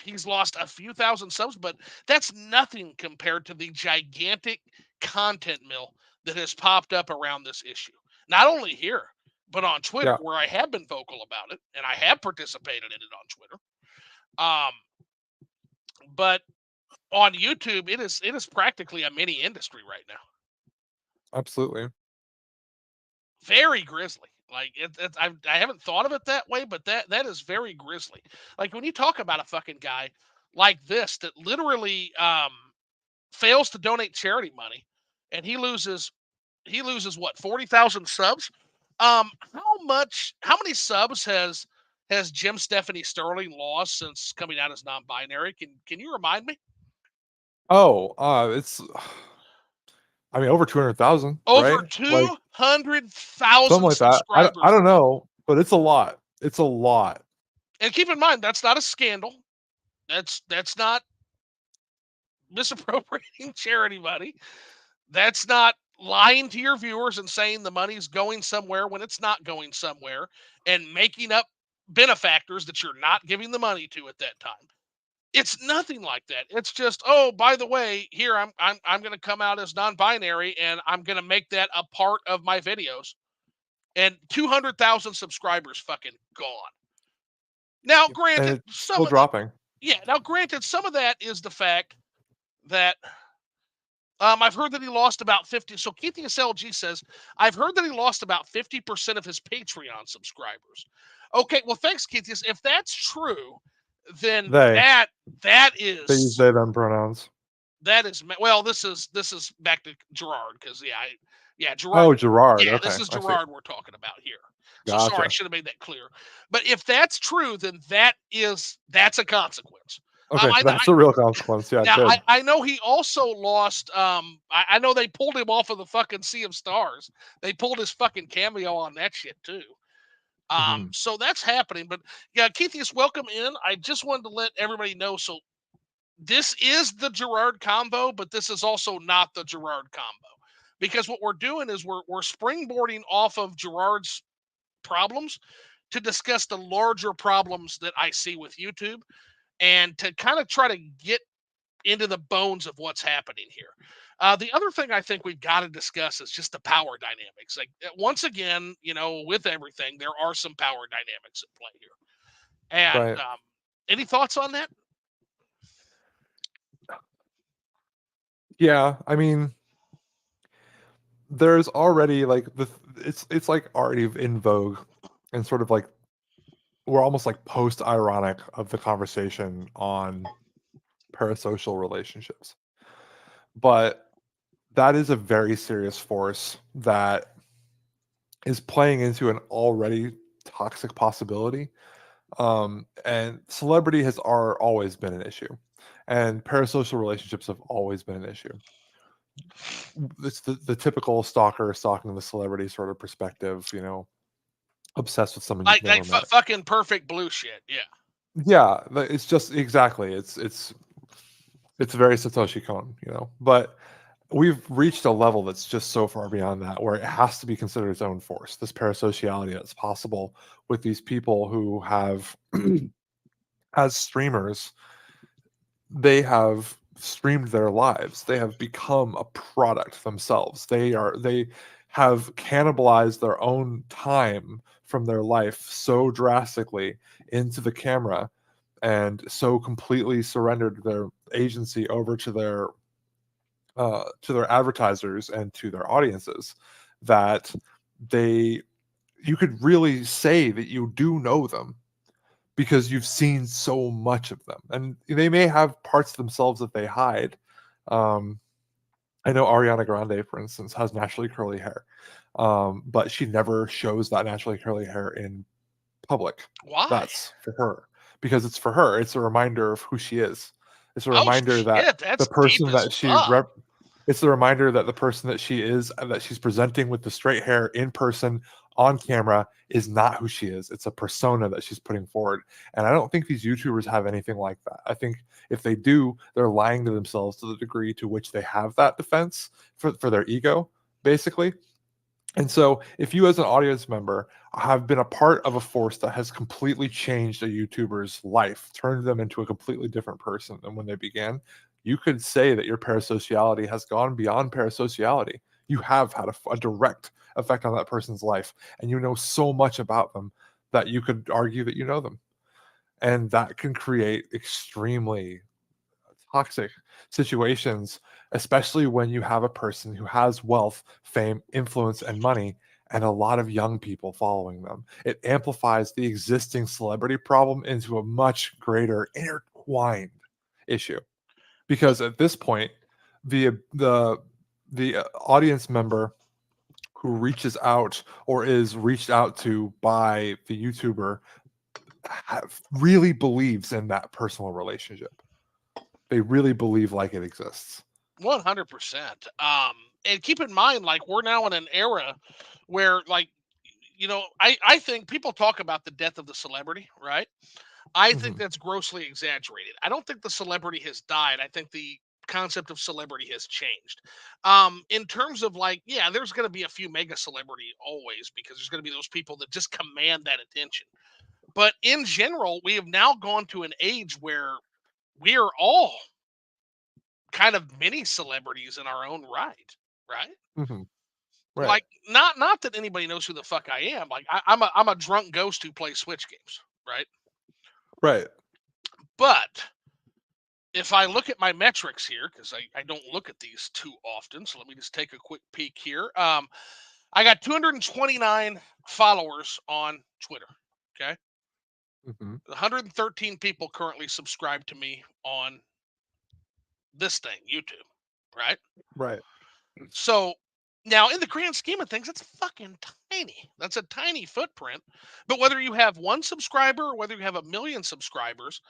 he's lost a few thousand subs, but that's nothing compared to the gigantic content mill that has popped up around this issue. Not only here, but on Twitter, Yeah, where I have been vocal about it and I have participated in it on Twitter. Um, but on YouTube, it is practically a mini industry right now. absolutely. Very grisly. Like I haven't thought of it that way, but that is very grisly. Like when you talk about a fucking guy like this that literally fails to donate charity money, and he loses what 40,000 subs. How many subs has Jim Stephanie Sterling lost since coming out as non-binary? Can you remind me? Oh, it's I mean over 200,000, Over right? Like 200,000 something like that. I subscribers. don't know, but it's a lot. It's a lot. And keep in mind that's not a scandal. That's not misappropriating charity money. That's not lying to your viewers and saying the money's going somewhere when it's not going somewhere and making up benefactors that you're not giving the money to at that time. It's nothing like that. It's just, oh, by the way, here I'm going to come out as non-binary and I'm going to make that a part of my videos. And 200,000 subscribers fucking gone. Now, And granted, it's still dropping. some of that is the fact that I've heard that he lost about 50. So Keith SLG says, I've heard that he lost about 50% of his Patreon subscribers. Okay, well, thanks, Keith. If that's true, then They that they use is they them pronouns. well, this is back to Gerard because yeah, Gerard. Oh, Gerard. Yeah, this Okay, is I see. Gerard we're talking about here. So sorry, I Gotcha. should have made that clear. But if that's true, then that's a consequence. Okay, I, that's a real consequence. Yeah, Now good. I know he also lost. I know they pulled him off of the fucking Sea of Stars. They pulled his fucking cameo on that shit too. Mhm. So that's happening. But yeah, Keithius, welcome in. I just wanted to let everybody know. So this is the Gerard combo, but this is also not the Gerard combo because what we're doing is we're springboarding off of Gerard's problems to discuss the larger problems that I see with YouTube and to kind of try to get into the bones of what's happening here. The other thing I think we've got to discuss is just the power dynamics. Like once again, with everything, there are some power dynamics at play here. And Right. any thoughts on that? Yeah, I mean, there's already like it's like already in vogue and sort of like we're almost like post ironic of the conversation on parasocial relationships. But that is a very serious force that is playing into an already toxic possibility And celebrity has always been an issue, and parasocial relationships have always been an issue. It's the typical stalker stalking the celebrity sort of perspective, obsessed with someone you've never met. Fucking perfect blue shit. Yeah. Yeah, it's just exactly. It's very Satoshi Kon, but we've reached a level that's just so far beyond that where it has to be considered its own force. This parasociality that's possible with these people who have, as streamers, they have streamed their lives. They have become a product themselves. They have cannibalized their own time from their life so drastically into the camera, and so completely surrendered their agency over to their advertisers and to their audiences, that they you could really say that you do know them because you've seen so much of them, and they may have parts of themselves that they hide. um, I know Ariana Grande, for instance, has naturally curly hair, but she never shows that naturally curly hair in public. Why? That's for her, because it's for her. It's a reminder of who she is. It's a Oh reminder that shit, the that's deep person as that she fuck. rep it's a reminder that the person that she is, and that she's presenting with the straight hair in person on camera, is not who she is. It's a persona that she's putting forward. And I don't think these YouTubers have anything like that. I think if they do, they're lying to themselves to the degree to which they have that defense for their ego, basically. And so, if you as an audience member have been a part of a force that has completely changed a YouTuber's life, turned them into a completely different person than when they began, you could say that your parasociality has gone beyond parasociality. You have had a direct effect on that person's life, and you know so much about them that you could argue that you know them. And that can create extremely toxic situations, especially when you have a person who has wealth, fame, influence, and money, and a lot of young people following them. It amplifies the existing celebrity problem into a much greater intertwined issue. Well, Because at this point, the audience member who reaches out or is reached out to by the YouTuber really believes in that personal relationship. They really believe like it exists. 100%. And keep in mind, like we're now in an era where, like, I think people talk about the death of the celebrity, right? I think Mhm. that's grossly exaggerated. I don't think the celebrity has died. I think the concept of celebrity has changed. In terms of, like, yeah, there's going to be a few mega celebrity always, because there's going to be those people that just command that attention. But in general, we have now gone to an age where we are all kind of mini celebrities in our own right, right? Mhm. Right. Like, not that anybody knows who the fuck I am. Like, I'm a drunk ghost who plays Switch games, right? Right. But if I look at my metrics here, because I don't look at these too often, so let me just take a quick peek here. I got 229 followers on Twitter. Okay, Mhm. 113 people currently subscribe to me on this thing, YouTube, right? Right. So now, in the grand scheme of things, it's fucking tiny. That's a tiny footprint. But whether you have one subscriber or whether you have a million subscribers,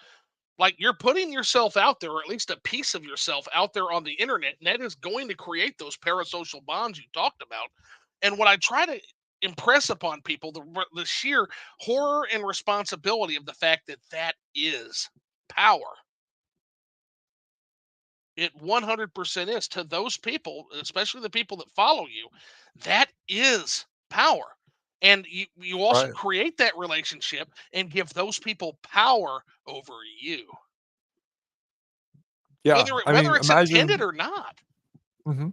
like, you're putting yourself out there, or at least a piece of yourself out there on the internet, and that is going to create those parasocial bonds you talked about. And what I try to impress upon people, the sheer horror and responsibility of the fact that that is power. It 100% is to those people, especially the people that follow you. That is power. And you also Right. create that relationship and give those people power over you, Yeah. I whether mean, it's intended or not. mhm.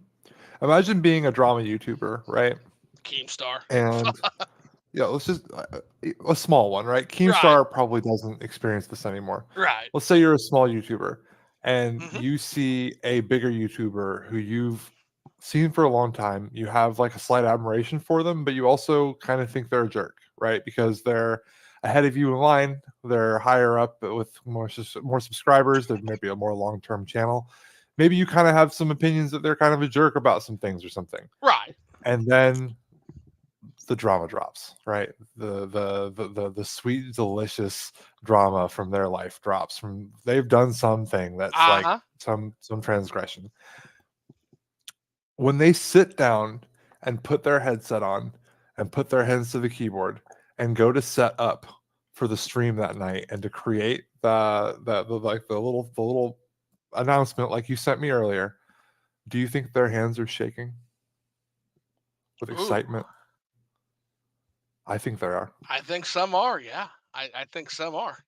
Imagine being a drama YouTuber, right? Keemstar. And yeah, let's just a small one, right? Right, Keemstar probably doesn't experience this anymore. right. Let's say you're a small YouTuber and Hmm. you see a bigger YouTuber who you've seen for a long time. You have like a slight admiration for them, but you also kind of think they're a jerk, right? Because they're ahead of you in line. They're higher up with more subscribers. They're maybe a more long term channel. Maybe you kind of have some opinions that they're kind of a jerk about some things or something. Right. And then the drama drops, right? The sweet, delicious drama from their life drops. From they've done something that's Uh like huh. some transgression. When they sit down and put their headset on and put their hands to the keyboard and go to set up for the stream that night and to create the like the little announcement like you sent me earlier, do you think their hands are shaking with Ooh, excitement? I think they are. I think some are. Yeah, I think some are.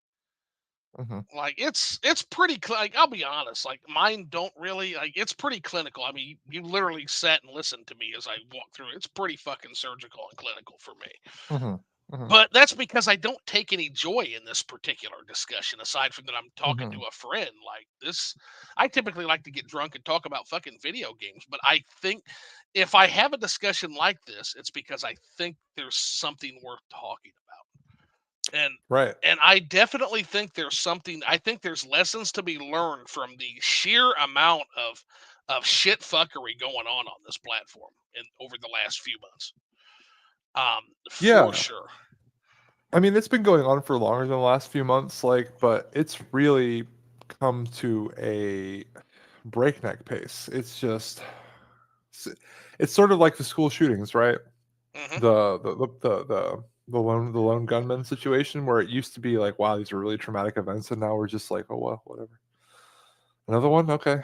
Mhm, Like it's pretty like I'll be honest, like mine don't really like it's pretty clinical. I mean, you literally sat and listened to me as I walked through. It's pretty fucking surgical and clinical for me. mhm, mhm, But that's because I don't take any joy in this particular discussion aside from that I'm talking mhm, to a friend. Like this I typically like to get drunk and talk about fucking video games, but I think if I have a discussion like this, it's because I think there's something worth talking about. And right. I definitely think there's something I think there's lessons to be learned from the sheer amount of shit fuckery going on this platform in over the last few months. For Yeah. sure. I mean, it's been going on for longer than the last few months, like, but it's really come to a breakneck pace. It's it's sort of like the school shootings, right? Mhm. The lone gunman situation where it used to be like, wow, these are really traumatic events, and now we're just like, oh well, whatever. Another one, okay.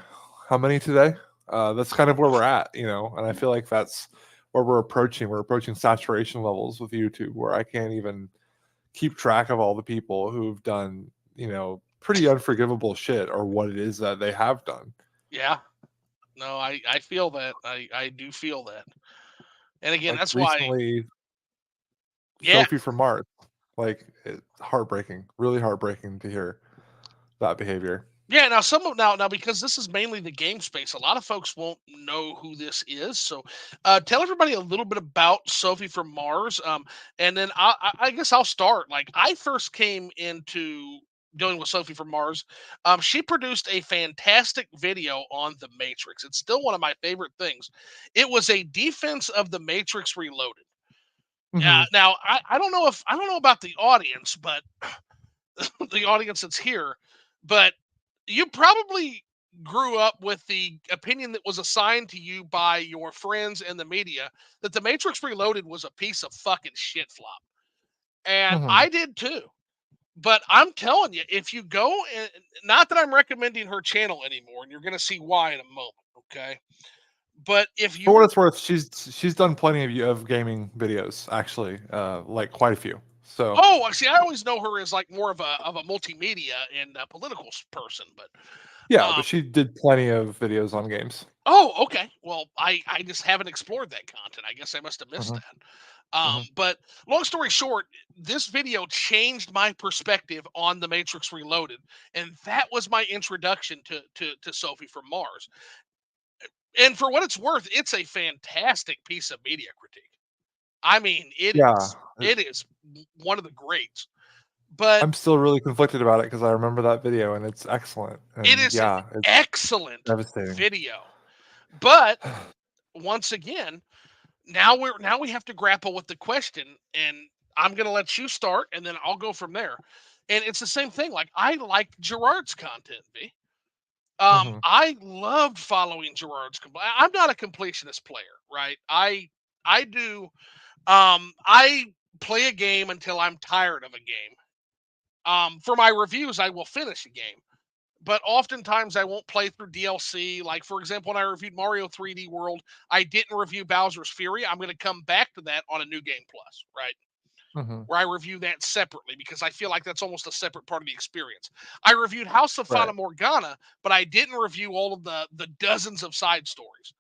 How many today? That's kind of where we're at, and I feel like that's where we're approaching. We're approaching saturation levels with YouTube, where I can't even keep track of all the people who've done, pretty unforgivable shit or what it is that they have done. Yeah. No, I feel that. I do feel that. And again, Like that's why recently, yeah. Sophie from Mars. Like it's heartbreaking, really heartbreaking to hear that behavior. Yeah, now some of now because this is mainly the game space, a lot of folks won't know who this is. So, tell everybody a little bit about Sophie from Mars, and then I guess I'll start. Like I first came into dealing with Sophie from Mars. She produced a fantastic video on the Matrix. It's still one of my favorite things. It was a defense of the Matrix Reloaded. Hmm. Now I don't know if I don't know about the audience, but the audience that's here, but you probably grew up with the opinion that was assigned to you by your friends and the media that the Matrix Reloaded was a piece of fucking shit flop. And Hmm. I did too. But I'm telling you, if you go and not that I'm recommending her channel anymore, and you're going to see why in a moment, okay? But if For what you're it's worth, she's done plenty of gaming videos, actually, like quite a few. So oh, see, I always know her as like more of a multimedia and a political person, but yeah, um, but she did plenty of videos on games. oh, okay. Well, I just haven't explored that content. I guess I must have missed Hmm. that. Hmm. But long story short, this video changed my perspective on the Matrix Reloaded, and that was my introduction to Sophie from Mars. And for what it's worth, it's a fantastic piece of media critique. I mean, Yeah, it is one of the greats. But I'm still really conflicted about it because I remember that video and it's excellent. it And is an yeah, it's excellent devastating. video. But once again, now we have to grapple with the question, and I'm gonna let you start and then I'll go from there. And it's the same thing. Like I liked Gerard's content, V. Hmm. I loved following Gerard's. I'm not a completionist player, right? I do. I play a game until I'm tired of a game. For my reviews, I will finish a game, but oftentimes I won't play through DLC. Like for example, when I reviewed Mario 3D World, I didn't review Bowser's Fury. I'm going to come back to that on a New Game Plus, right? Hmm. Where I review that separately because I feel like that's almost a separate part of the experience. I reviewed House of Right. Fata Morgana, but I didn't review all of the dozens of side stories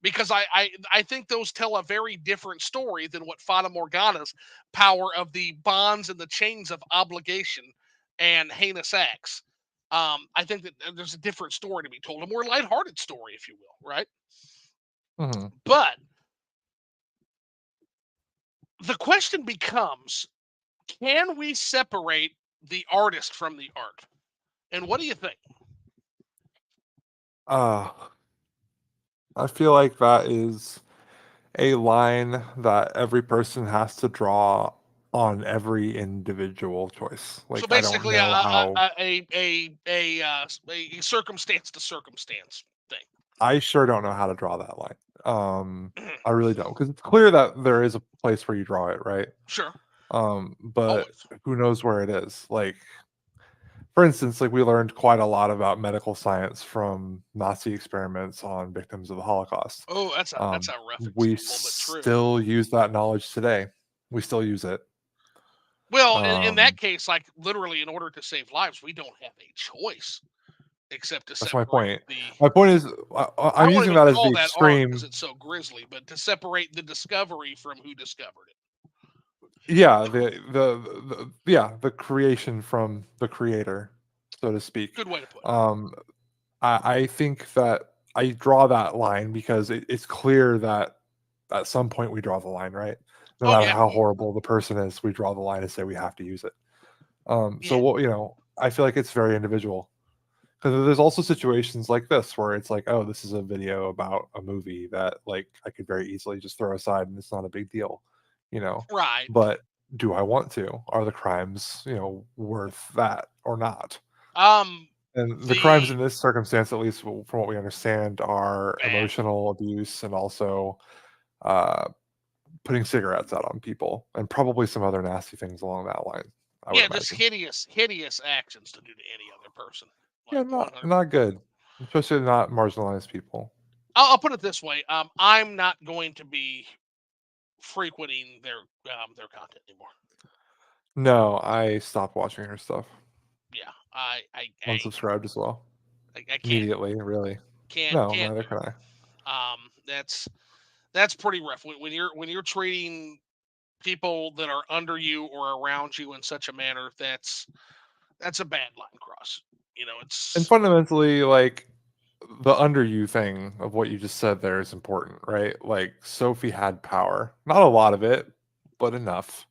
because I think those tell a very different story than what Fata Morgana's power of the bonds and the chains of obligation and heinous acts. I think that there's a different story to be told, a more lighthearted story, if you will, right? Hmm. But the question becomes, can we separate the artist from the art? And what do you think? Uh, I feel like that is a line that every person has to draw on every individual choice. So Like, I don't basically, know how. a circumstance to circumstance thing. I sure don't know how to draw that line. I really don't, because it's clear that there is a place where you draw it, right? Sure, But always. who knows where it is? Like, for instance, like we learned quite a lot about medical science from Nazi experiments on victims of the Holocaust. Oh, that's Um, a rough we example, but true. still use that knowledge today. We still use it. Well, in that Um, case, like literally, in order to save lives, we don't have a choice except to that's my separate point. the. My point is, I I'm won't using even that as call the that art because extreme. it's so grisly, but to separate the discovery from who discovered it. Yeah, the creation from the creator, so to speak. Good way to put it. Um, I think that I draw that line because it's clear that at some point we draw the line, right? No Oh matter yeah, how horrible the person is, we draw the line and say we have to use it. So yeah, what I feel like it's very individual, because there's also situations like this where it's like, oh, this is a video about a movie that like I could very easily just throw aside and it's not a big deal, you know. right. But do I want to? Are the crimes, worth that or not? Um, And the crimes the in this circumstance, at least from what we understand, are bad. emotional abuse and also uh, putting cigarettes out on people, and probably some other nasty things along that line, I would Yeah, just imagine. hideous actions to do to any other person. Yeah, Like not 100. not good, especially not marginalized people. I'll put it this way. I'm not going to be frequenting their content anymore. No, I stopped watching her stuff. Yeah, Unsubscribed as well. I can't Immediately, really. can't No, can't neither do can I. it. That's pretty rough when you're treating people that are under you or around you in such a manner. That's a bad line cross. You know, And it's fundamentally, like, the under you thing of what you just said there is important, right? Like, Sophie had power. Not a lot of it, but enough.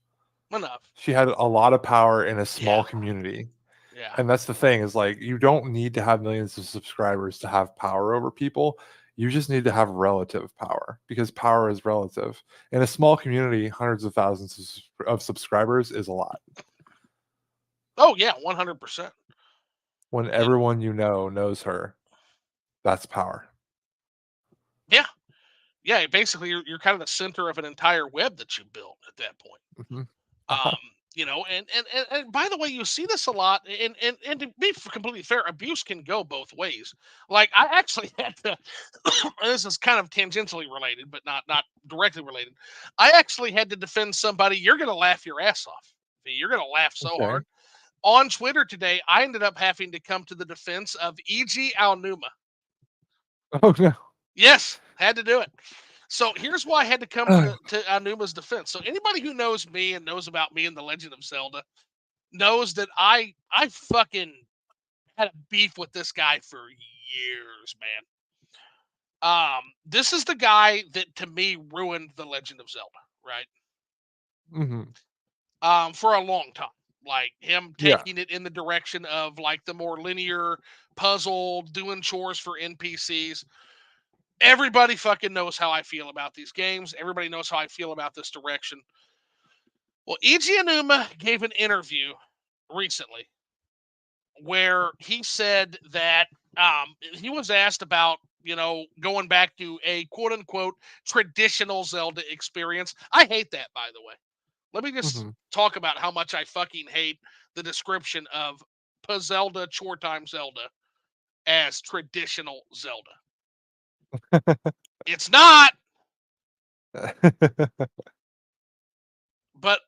enough. She had a lot of power in a Yeah, small community. yeah. And that's the thing, is like, you don't need to have millions of subscribers to have power over people. You just need to have relative power, because power is relative. In a small community, hundreds of thousands of subscribers is a lot. Oh yeah, 100%. When And everyone you know knows her, that's power. yeah, yeah. Basically, you're kind of the center of an entire web that you built at that point. Mhm. Uh-huh. Um, and by the way, you see this a lot. And to be completely fair, abuse can go both ways. Like I actually had to. This is kind of tangentially related, but not directly related. I actually had to defend somebody. You're gonna laugh your ass off. You're gonna laugh so Okay. hard. On Twitter today, I ended up having to come to the defense of E.G. Alnuma. Oh, no. Yes, had to do it. So here's why I had to come to Anuma's defense. So anybody who knows me and knows about me and the Legend of Zelda knows that I fucking had a beef with this guy for years, man. This is the guy that to me ruined the Legend of Zelda, right? Mhm. For a long time. Like him Yeah. taking it in the direction of like the more linear puzzle, doing chores for NPCs. Everybody fucking knows how I feel about these games. Everybody knows how I feel about this direction. Well, Iji Anuma gave an interview recently where he said that he was asked about, going back to a quote unquote traditional Zelda experience. I hate that, by the way. Let me just Mhm. talk about how much I fucking hate the description of Zelda, Chore Time Zelda as traditional Zelda. It's not, but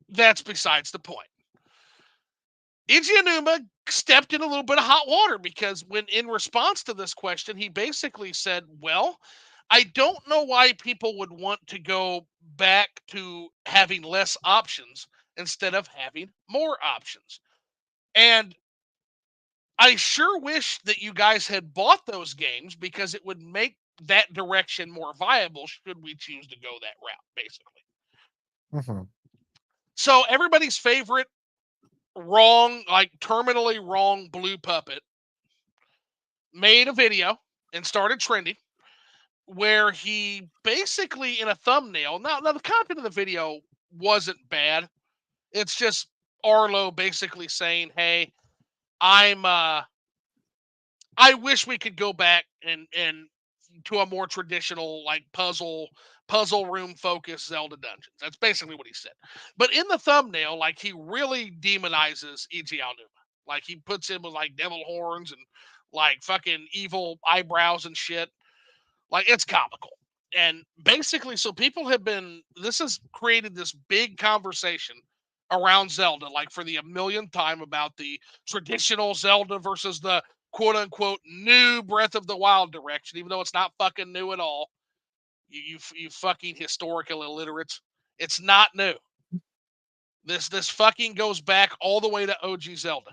that's besides the point. Ijianuma stepped in a little bit of hot water because when in response to this question, he basically said, well, I don't know why people would want to go back to having less options instead of having more options. And I sure wish that you guys had bought those games because it would make that direction more viable should we choose to go that route, basically. Mhm. So everybody's favorite wrong, like terminally wrong blue puppet made a video and started trending where he basically in a thumbnail. Now the content of the video wasn't bad. It's just Arlo basically saying, "Hey, I'm I wish we could go back and to a more traditional like puzzle room focused Zelda dungeons." That's basically what he said. But in the thumbnail, like he really demonizes E.G. Aonuma. Like he puts him with like devil horns and like fucking evil eyebrows and shit. Like it's comical. And basically, so people have been, this has created this big conversation around Zelda, like for the millionth time about the traditional Zelda versus the quote unquote new Breath of the Wild direction, even though it's not fucking new at all. You fucking historical illiterates. It's not new. This fucking goes back all the way to OG Zelda.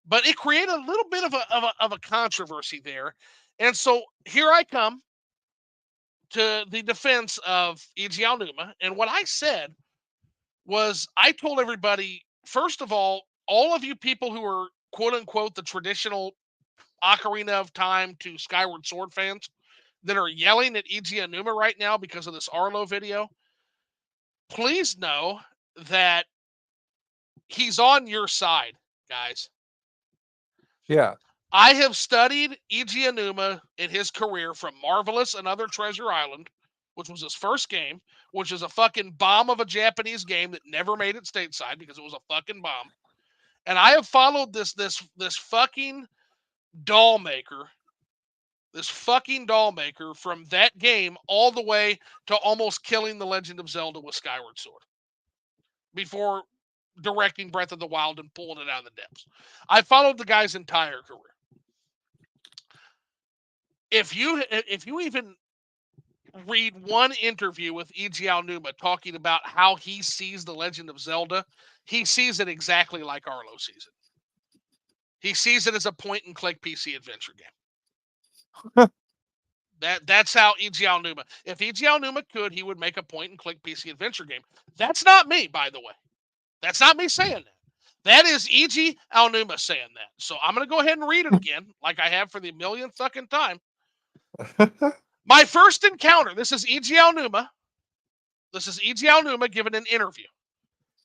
But it created a little bit of a controversy there. And so here I come to the defense of E.G. Aonuma. And what I said was I told everybody, first of all of you people who are quote unquote the traditional Ocarina of Time to Skyward Sword fans that are yelling at E.G. Aonuma right now because of this Arlo video, please know that he's on your side, guys. Yeah. I have studied E.G. Aonuma in his career from Marvelous and Other Treasure Island, which was his first game, which is a fucking bomb of a Japanese game that never made it stateside because it was a fucking bomb. And I have followed this fucking doll maker, from that game all the way to almost killing The Legend of Zelda with Skyward Sword before directing Breath of the Wild and pulling it out of the depths. I followed the guy's entire career. If you even read one interview with E.G. Aonuma talking about how he sees The Legend of Zelda, he sees it exactly like Arlo sees it. He sees it as a point-and-click PC adventure game. That's how E.G. Aonuma. If E.G. Aonuma could, he would make a point-and-click PC adventure game. That's not me, by the way. That's not me saying that. That is E.G. Aonuma saying that. So I'm going to go ahead and read it again, like I have for the millionth fucking time. My first encounter, this is E.G. Aonuma. This is E.G. Aonuma giving an interview.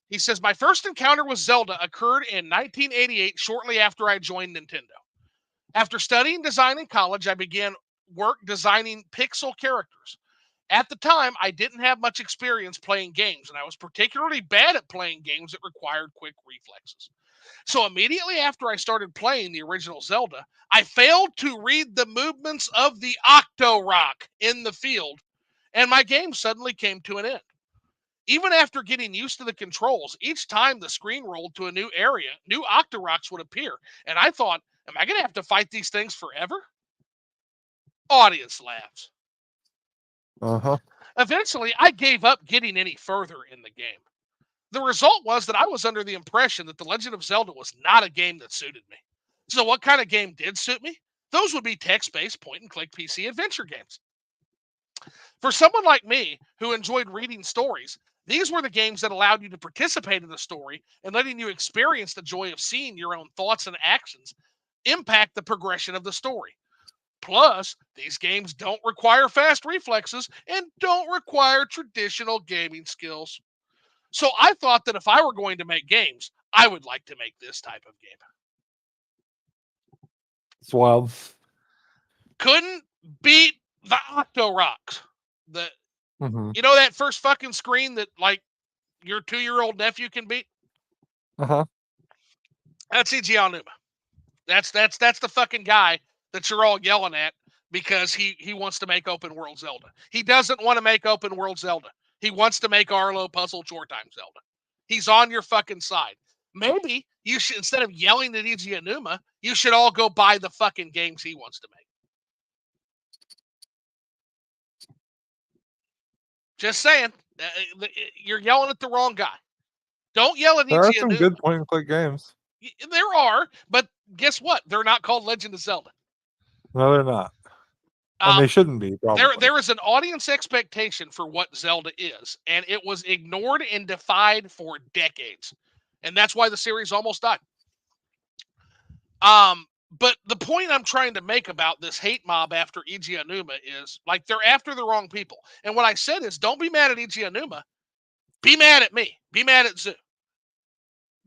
He says, my first encounter with Zelda occurred in 1988, shortly after I joined Nintendo. After studying design in college, I began work designing pixel characters. At the time, I didn't have much experience playing games, and I was particularly bad at playing games that required quick reflexes. So immediately after I started playing the original Zelda, I failed to read the movements of the Octorok in the field, and my game suddenly came to an end. Even after getting used to the controls, each time the screen rolled to a new area, new Octoroks would appear, and I thought, am I going to have to fight these things forever? Audience laughs. Uh-huh. Eventually, I gave up getting any further in the game. The result was that I was under the impression that The Legend of Zelda was not a game that suited me. So what kind of game did suit me? Those would be text-based point-and-click PC adventure games. For someone like me who enjoyed reading stories, these were the games that allowed you to participate in the story and letting you experience the joy of seeing your own thoughts and actions impact the progression of the story. Plus, these games don't require fast reflexes and don't require traditional gaming skills. So I thought that if I were going to make games, I would like to make this type of game. It's wild. Couldn't beat the Octoroks. The Mm-hmm. You know that first fucking screen that like your 2-year-old nephew can beat? Uh-huh. That's E.G. Aonuma. That's the fucking guy that you're all yelling at because he wants to make open world Zelda. He doesn't want to make open world Zelda. He wants to make Arlo Puzzle Chore Time Zelda. He's on your fucking side. Maybe you should, instead of yelling at E.G. Aonuma, you should all go buy the fucking games he wants to make. Just saying. You're yelling at the wrong guy. Don't yell at There are E.G. some Aonuma. good point-and-click games. There are, but guess what? They're not called Legend of Zelda. No, they're not. And Um, they shouldn't be, probably. there is an audience expectation for what Zelda is, and it was ignored and defied for decades. And that's why the series almost died. But the point I'm trying to make about this hate mob after Iji Aonuma is like they're after the wrong people. And what I said is, don't be mad at Iji Aonuma. Be mad at me. Be mad at Zoo.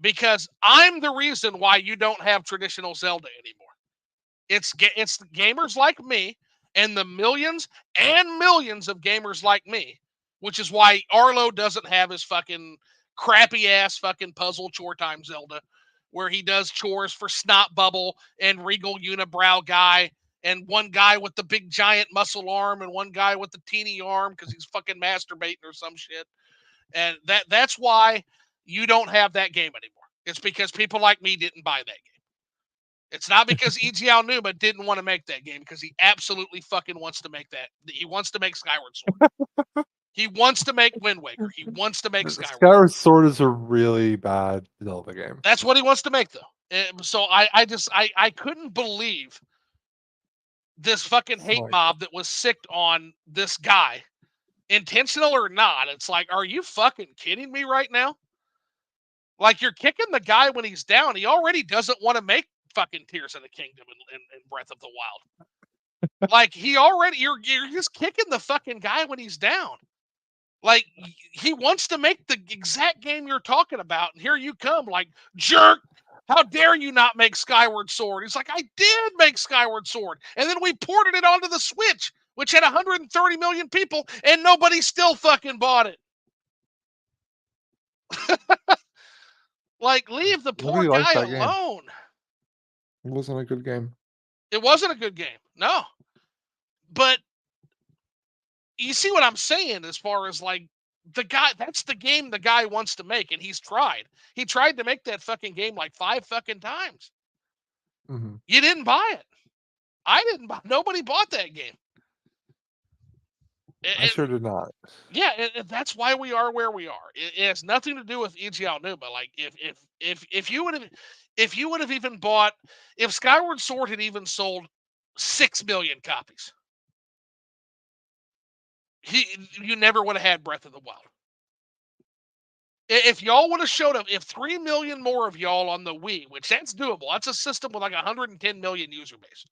Because I'm the reason why you don't have traditional Zelda anymore. It's gamers like me and the millions and millions of gamers like me, which is why Arlo doesn't have his fucking crappy ass fucking puzzle chore time Zelda, where he does chores for Snot Bubble and Regal Unibrow guy and one guy with the big giant muscle arm and one guy with the teeny arm because he's fucking masturbating or some shit. And that's why you don't have that game anymore. It's because people like me didn't buy that game. It's not because Iji Aonuma didn't want to make that game, because he absolutely fucking wants to make that. He wants to make Skyward Sword. He wants to make Wind Waker. He wants to make Skyward Skyward Sword. Sword is a really bad Zelda game. That's what he wants to make, though. So I couldn't believe this fucking It's hate like, mob that was sicked on this guy, intentional or not. It's like, are you fucking kidding me right now? Like, you're kicking the guy when he's down. He already doesn't want to make fucking Tears of the Kingdom and Breath of the Wild. Like, you're just kicking the fucking guy when he's down. Like, he wants to make the exact game you're talking about, and here you come, like, jerk. How dare you not make Skyward Sword? He's like, I did make Skyward Sword, and then we ported it onto the Switch, which had 130 million people, and nobody still fucking bought it. Like, leave the poor nobody liked guy that game. alone. It wasn't a good game. It wasn't a good game, no. But you see what I'm saying as far as like the guy, that's the game the guy wants to make, and he's tried. He tried to make that fucking game like 5 fucking times. Hmm. You didn't buy it. I didn't buy. Nobody bought that game. I It, sure did not. yeah, that's why we are where we are. It has nothing to do with Iji Aonuma. Like if you would have even bought, if Skyward Sword had even sold 6 million copies, you never would have had Breath of the Wild. If y'all would have showed up, if 3 million more of y'all on the Wii, which that's doable, that's a system with like 110 million user base.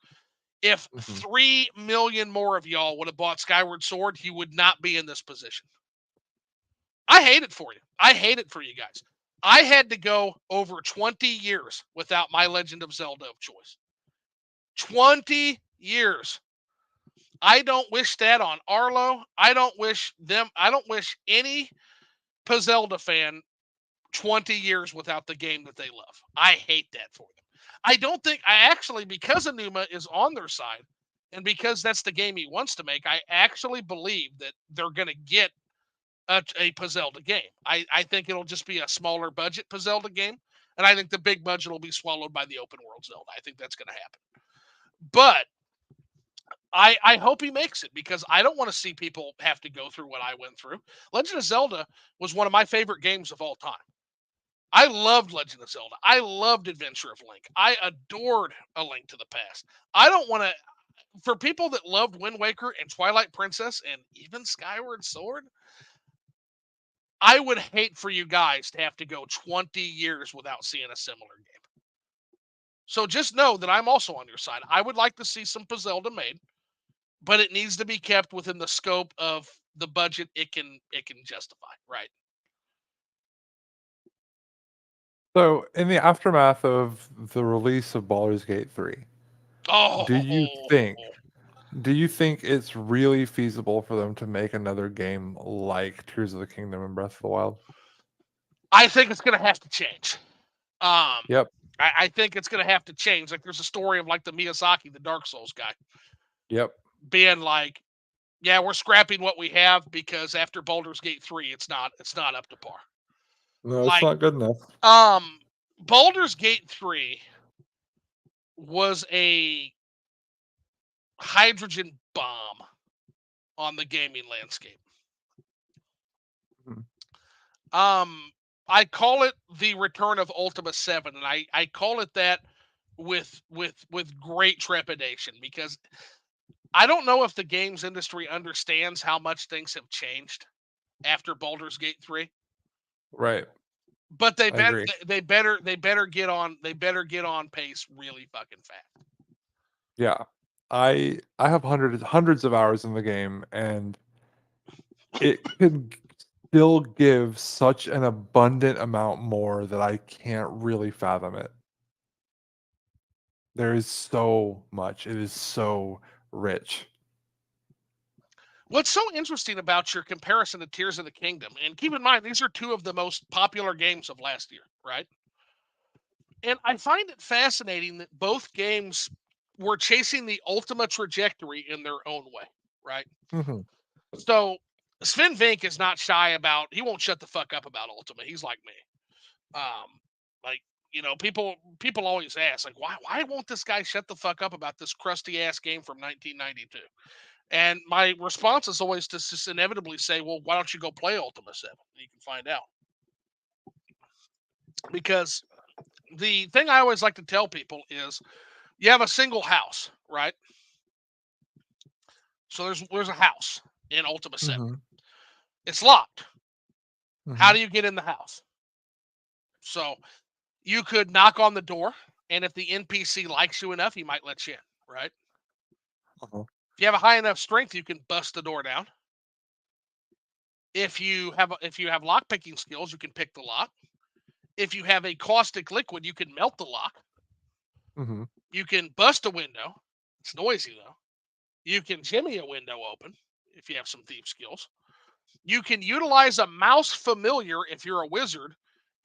If Hmm. 3 million more of y'all would have bought Skyward Sword, he would not be in this position. I hate it for you. I hate it for you guys. I had to go over 20 years without my Legend of Zelda of choice. 20 years. I don't wish that on Arlo. I don't wish any Zelda fan 20 years without the game that they love. I hate that for them. I don't think, because Anuma is on their side and because that's the game he wants to make, I actually believe that they're going to get a Zelda game. I think it'll just be a smaller budget Zelda game. And I think the big budget will be swallowed by the open world Zelda. I think that's going to happen. But I hope he makes it, because I don't want to see people have to go through what I went through. Legend of Zelda was one of my favorite games of all time. I loved Legend of Zelda. I loved Adventure of Link. I adored A Link to the Past. I don't want to, for people that loved Wind Waker and Twilight Princess and even Skyward Sword, I would hate for you guys to have to go 20 years without seeing a similar game. So just know that I'm also on your side. I would like to see some Zelda made, but it needs to be kept within the scope of the budget it can justify, right? So, in the aftermath of the release of Baldur's Gate 3, do you Oh, think do you think it's really feasible for them to make another game like Tears of the Kingdom and Breath of the Wild? I think it's going to have to change. Um, Yep. I think it's going to have to change. Like, there's a story of like the Miyazaki, the Dark Souls guy, Yep. being like, "Yeah, we're scrapping what we have because after Baldur's Gate 3, it's not up to par." No, it's Like, not good enough. um, Baldur's Gate 3 was a hydrogen bomb on the gaming landscape. Mhm. Um, I call it the return of Ultima 7, and I call it that with great trepidation, because I don't know if the games industry understands how much things have changed after Baldur's Gate 3, Right. but I agree. they better get on pace really fucking fast. Yeah. I have hundreds of hours in the game, and it can still give such an abundant amount more that I can't really fathom it. There is so much. It is so rich. What's so interesting about your comparison to Tears of the Kingdom, and keep in mind, these are two of the most popular games of last year, right? And I find it fascinating that both games were chasing the ultimate trajectory in their own way, right? Mhm. So Sven Vink is not shy about, he won't shut the fuck up about Ultima. He's like me. Um, like, people always ask, like, why won't this guy shut the fuck up about this crusty ass game from 1992? And my response is always to just inevitably say, well, why don't you go play Ultima 7? You can find out. Because the thing I always like to tell people is you have a single house, right? So there's a house in Ultima 7. Mhm. It's locked. How Mhm. do you get in the house? So you could knock on the door, and if the NPC likes you enough, he might let you in, right? Uh-huh. If you have a high enough strength, you can bust the door down. If you have lock picking skills, you can pick the lock. If you have a caustic liquid, you can melt the lock. Mhm. You can bust a window. It's noisy though. You can jimmy a window open if you have some thief skills. You can utilize a mouse familiar if you're a wizard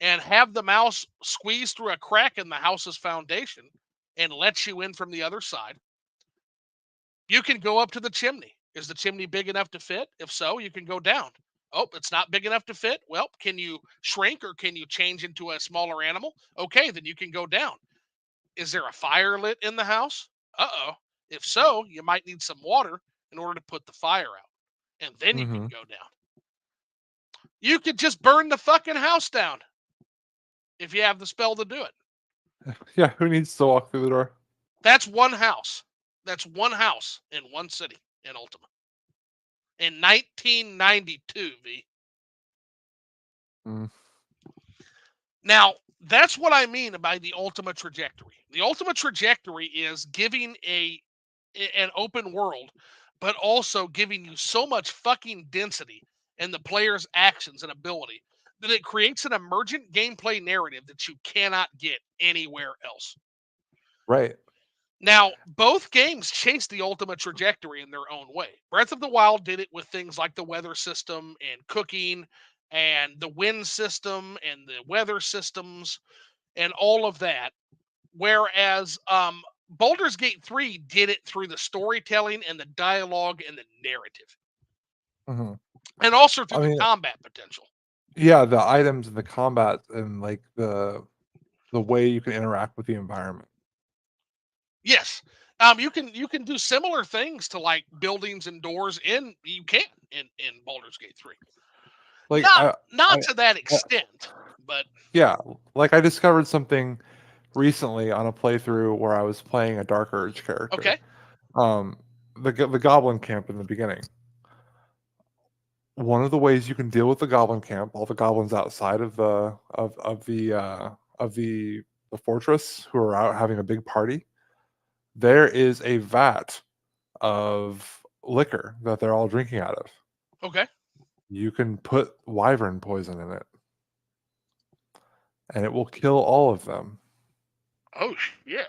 and have the mouse squeeze through a crack in the house's foundation and let you in from the other side. You can go up to the chimney. Is the chimney big enough to fit? If so, you can go down. Oh, it's not big enough to fit? Well, can you shrink or can you change into a smaller animal? Okay, then you can go down. Is there a fire lit in the house? Uh-oh. If so, you might need some water in order to put the fire out. And then you can Mhm. go down. You could just burn the fucking house down if you have the spell to do it. Yeah, who needs to walk through the door? That's one house. That's one house in one city in Ultima. In 1992, V. Mm. Now, that's what I mean by the ultimate trajectory. The ultimate trajectory is giving an open world, but also giving you so much fucking density in the player's actions and ability that it creates an emergent gameplay narrative that you cannot get anywhere else. Right. Now, both games chase the ultimate trajectory in their own way. Breath of the Wild did it with things like the weather system and cooking and the wind system and the weather systems and all of that. Whereas Baldur's Gate 3 did it through the storytelling and the dialogue and the narrative, Mhm. and also through I the mean, combat potential. yeah, the items and the combat and, like, the way you can interact with the environment. Yes. You can do similar things to like buildings and doors in Baldur's Gate 3. Like, Not I not I to that I extent, but yeah, like, I discovered something recently on a playthrough where I was playing a Dark Urge character. okay. Um, the goblin camp in the beginning. One of the ways you can deal with the goblin camp, all the goblins outside of the fortress who are out having a big party, there is a vat of liquor that they're all drinking out of. Okay. You can put wyvern poison in it, and it will kill all of them. Oh yeah.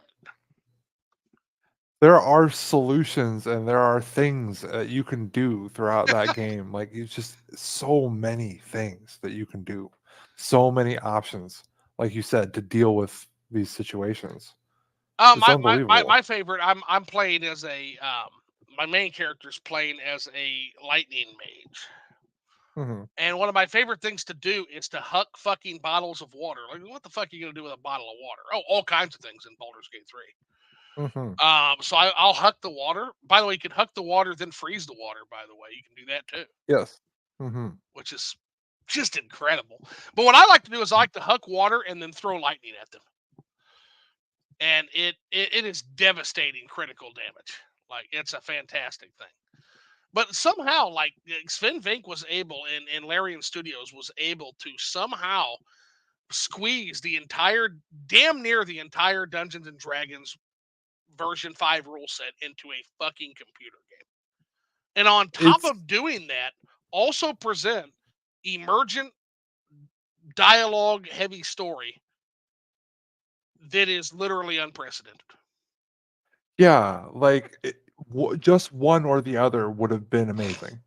There are solutions and there are things that you can do throughout that game. Like, it's just so many things that you can do, so many options, like you said, to deal with these situations. It's unbelievable. My favorite. I'm playing as a my main character's playing as a lightning mage. Mhm, And one of my favorite things to do is to huck fucking bottles of water. Like, what the fuck are you gonna do with a bottle of water? Oh, all kinds of things in Baldur's Gate 3. mhm. So I'll huck the water. By the way, you can huck the water, then freeze the water. By the way, you can do that too, Yes. Mhm. which is just incredible. But what I like to do is I like to huck water and then throw lightning at them, and it is devastating critical damage. Like, it's a fantastic thing. But somehow, like, Sven Vink was able, and Larian Studios was able to somehow squeeze the entire, damn near the entire Dungeons and Dragons version 5 rule set into a fucking computer game. And on top It's of doing that, also present emergent dialogue heavy story that is literally unprecedented. yeah, like, just one or the other would have been amazing,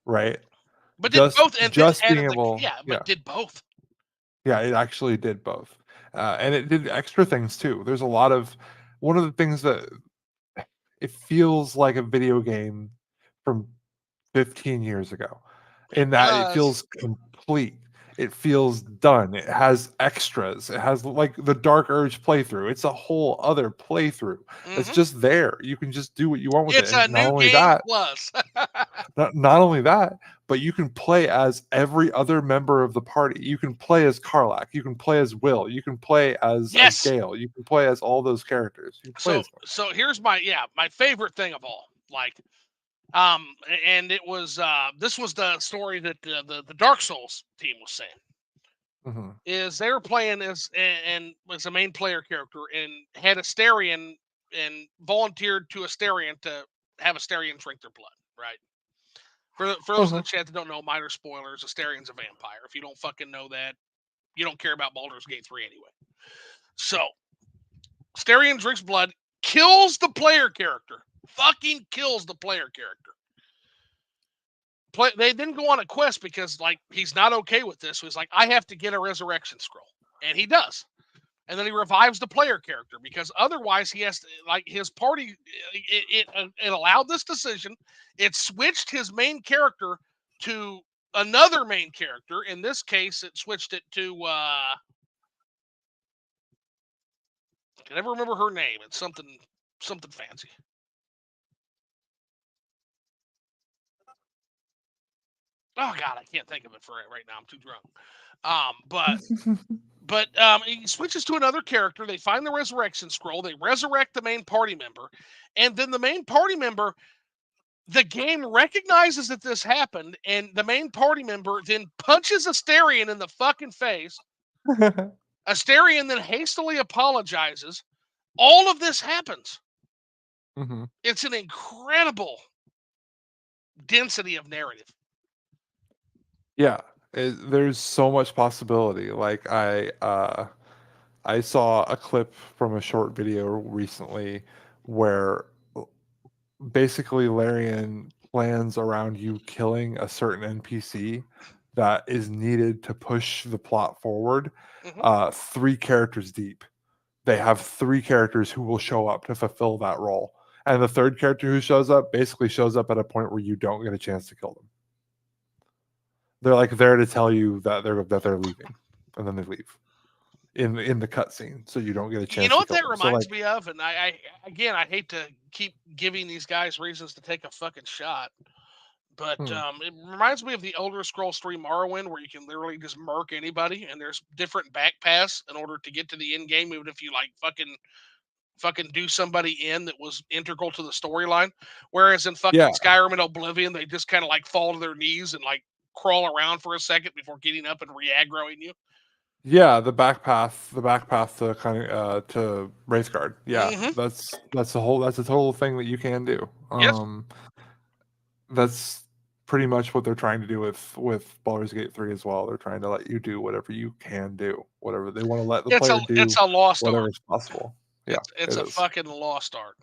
right? But did Just both, and this just being added the able yeah, yeah, but did both. yeah, it actually did both, and it did extra things too. There's a lot of one of the things that it feels like a video game from 15 years ago, It in that it does. feels complete. It feels done. It has extras. It has, like, the Dark Urge playthrough. It's a whole other playthrough that's Mhm. just there. You can just do what you want with it, It's a and not new only game that plus. not only that, but you can play as every other member of the party. You can play as Karlach, you can play as Will, you can play as Yes. Gale, you can play as all those characters. You can play So as them. so here's my favorite thing of all. Like and it was this was the story that the Dark Souls team was saying Mhm. is they were playing and was a main player character and had Asterion and volunteered to Asterion to have Asterion drink their blood, right? For those in the Uh-huh. chat that don't know, minor spoilers, Asterian's a vampire. If you don't fucking know that, you don't care about Baldur's Gate 3 anyway. So Asterion drinks blood, kills the player character. Fucking kills the player character. They then go on a quest because like he's not okay with this. So he's like, I have to get a resurrection scroll. And he does. And then he revives the player character because otherwise he has to, like, his party it allowed this decision. It switched his main character to another main character. In this case, it switched it to I can never remember her name. It's something fancy. Oh god, I can't think of it for it right now. I'm too drunk. But he switches to another character. They find the resurrection scroll. They resurrect the main party member, and then the main party member, the game recognizes that this happened, and the main party member then punches Asterion in the fucking face. Asterion then hastily apologizes. All of this happens. Mhm. It's an incredible density of narrative. Yeah, there's so much possibility. Like, I saw a clip from a short video recently where basically Larian plans around you killing a certain NPC that is needed to push the plot forward, Hmm. 3 characters deep. They have 3 characters who will show up to fulfill that role, and the 3rd character who shows up basically shows up at a point where you don't get a chance to kill them. They're, like, there to tell you that they're leaving, and then they leave in the cutscene, so you don't get a You chance know to what kill that them. So, reminds like me of, and I again I hate to keep giving these guys reasons to take a fucking shot. But hmm, it reminds me of the Elder Scrolls 3 Morrowind, where you can literally just murk anybody, and there's different back paths in order to get to the end game, even if you like fucking do somebody in that was integral to the storyline. Whereas in fucking yeah. Skyrim and Oblivion, they just kind of like fall to their knees and like crawl around for a second before getting up and re-aggroing you. Yeah, the back path to to Wraithguard. Yeah, Mm-hmm. that's a total thing that you can do. Yes, That's pretty much what they're trying to do with Baldur's Gate 3 as well. They're trying to let you do whatever you can do, whatever they want to let the player it's do, a lost art. whatever's possible. Yeah, It's it a is. fucking lost art.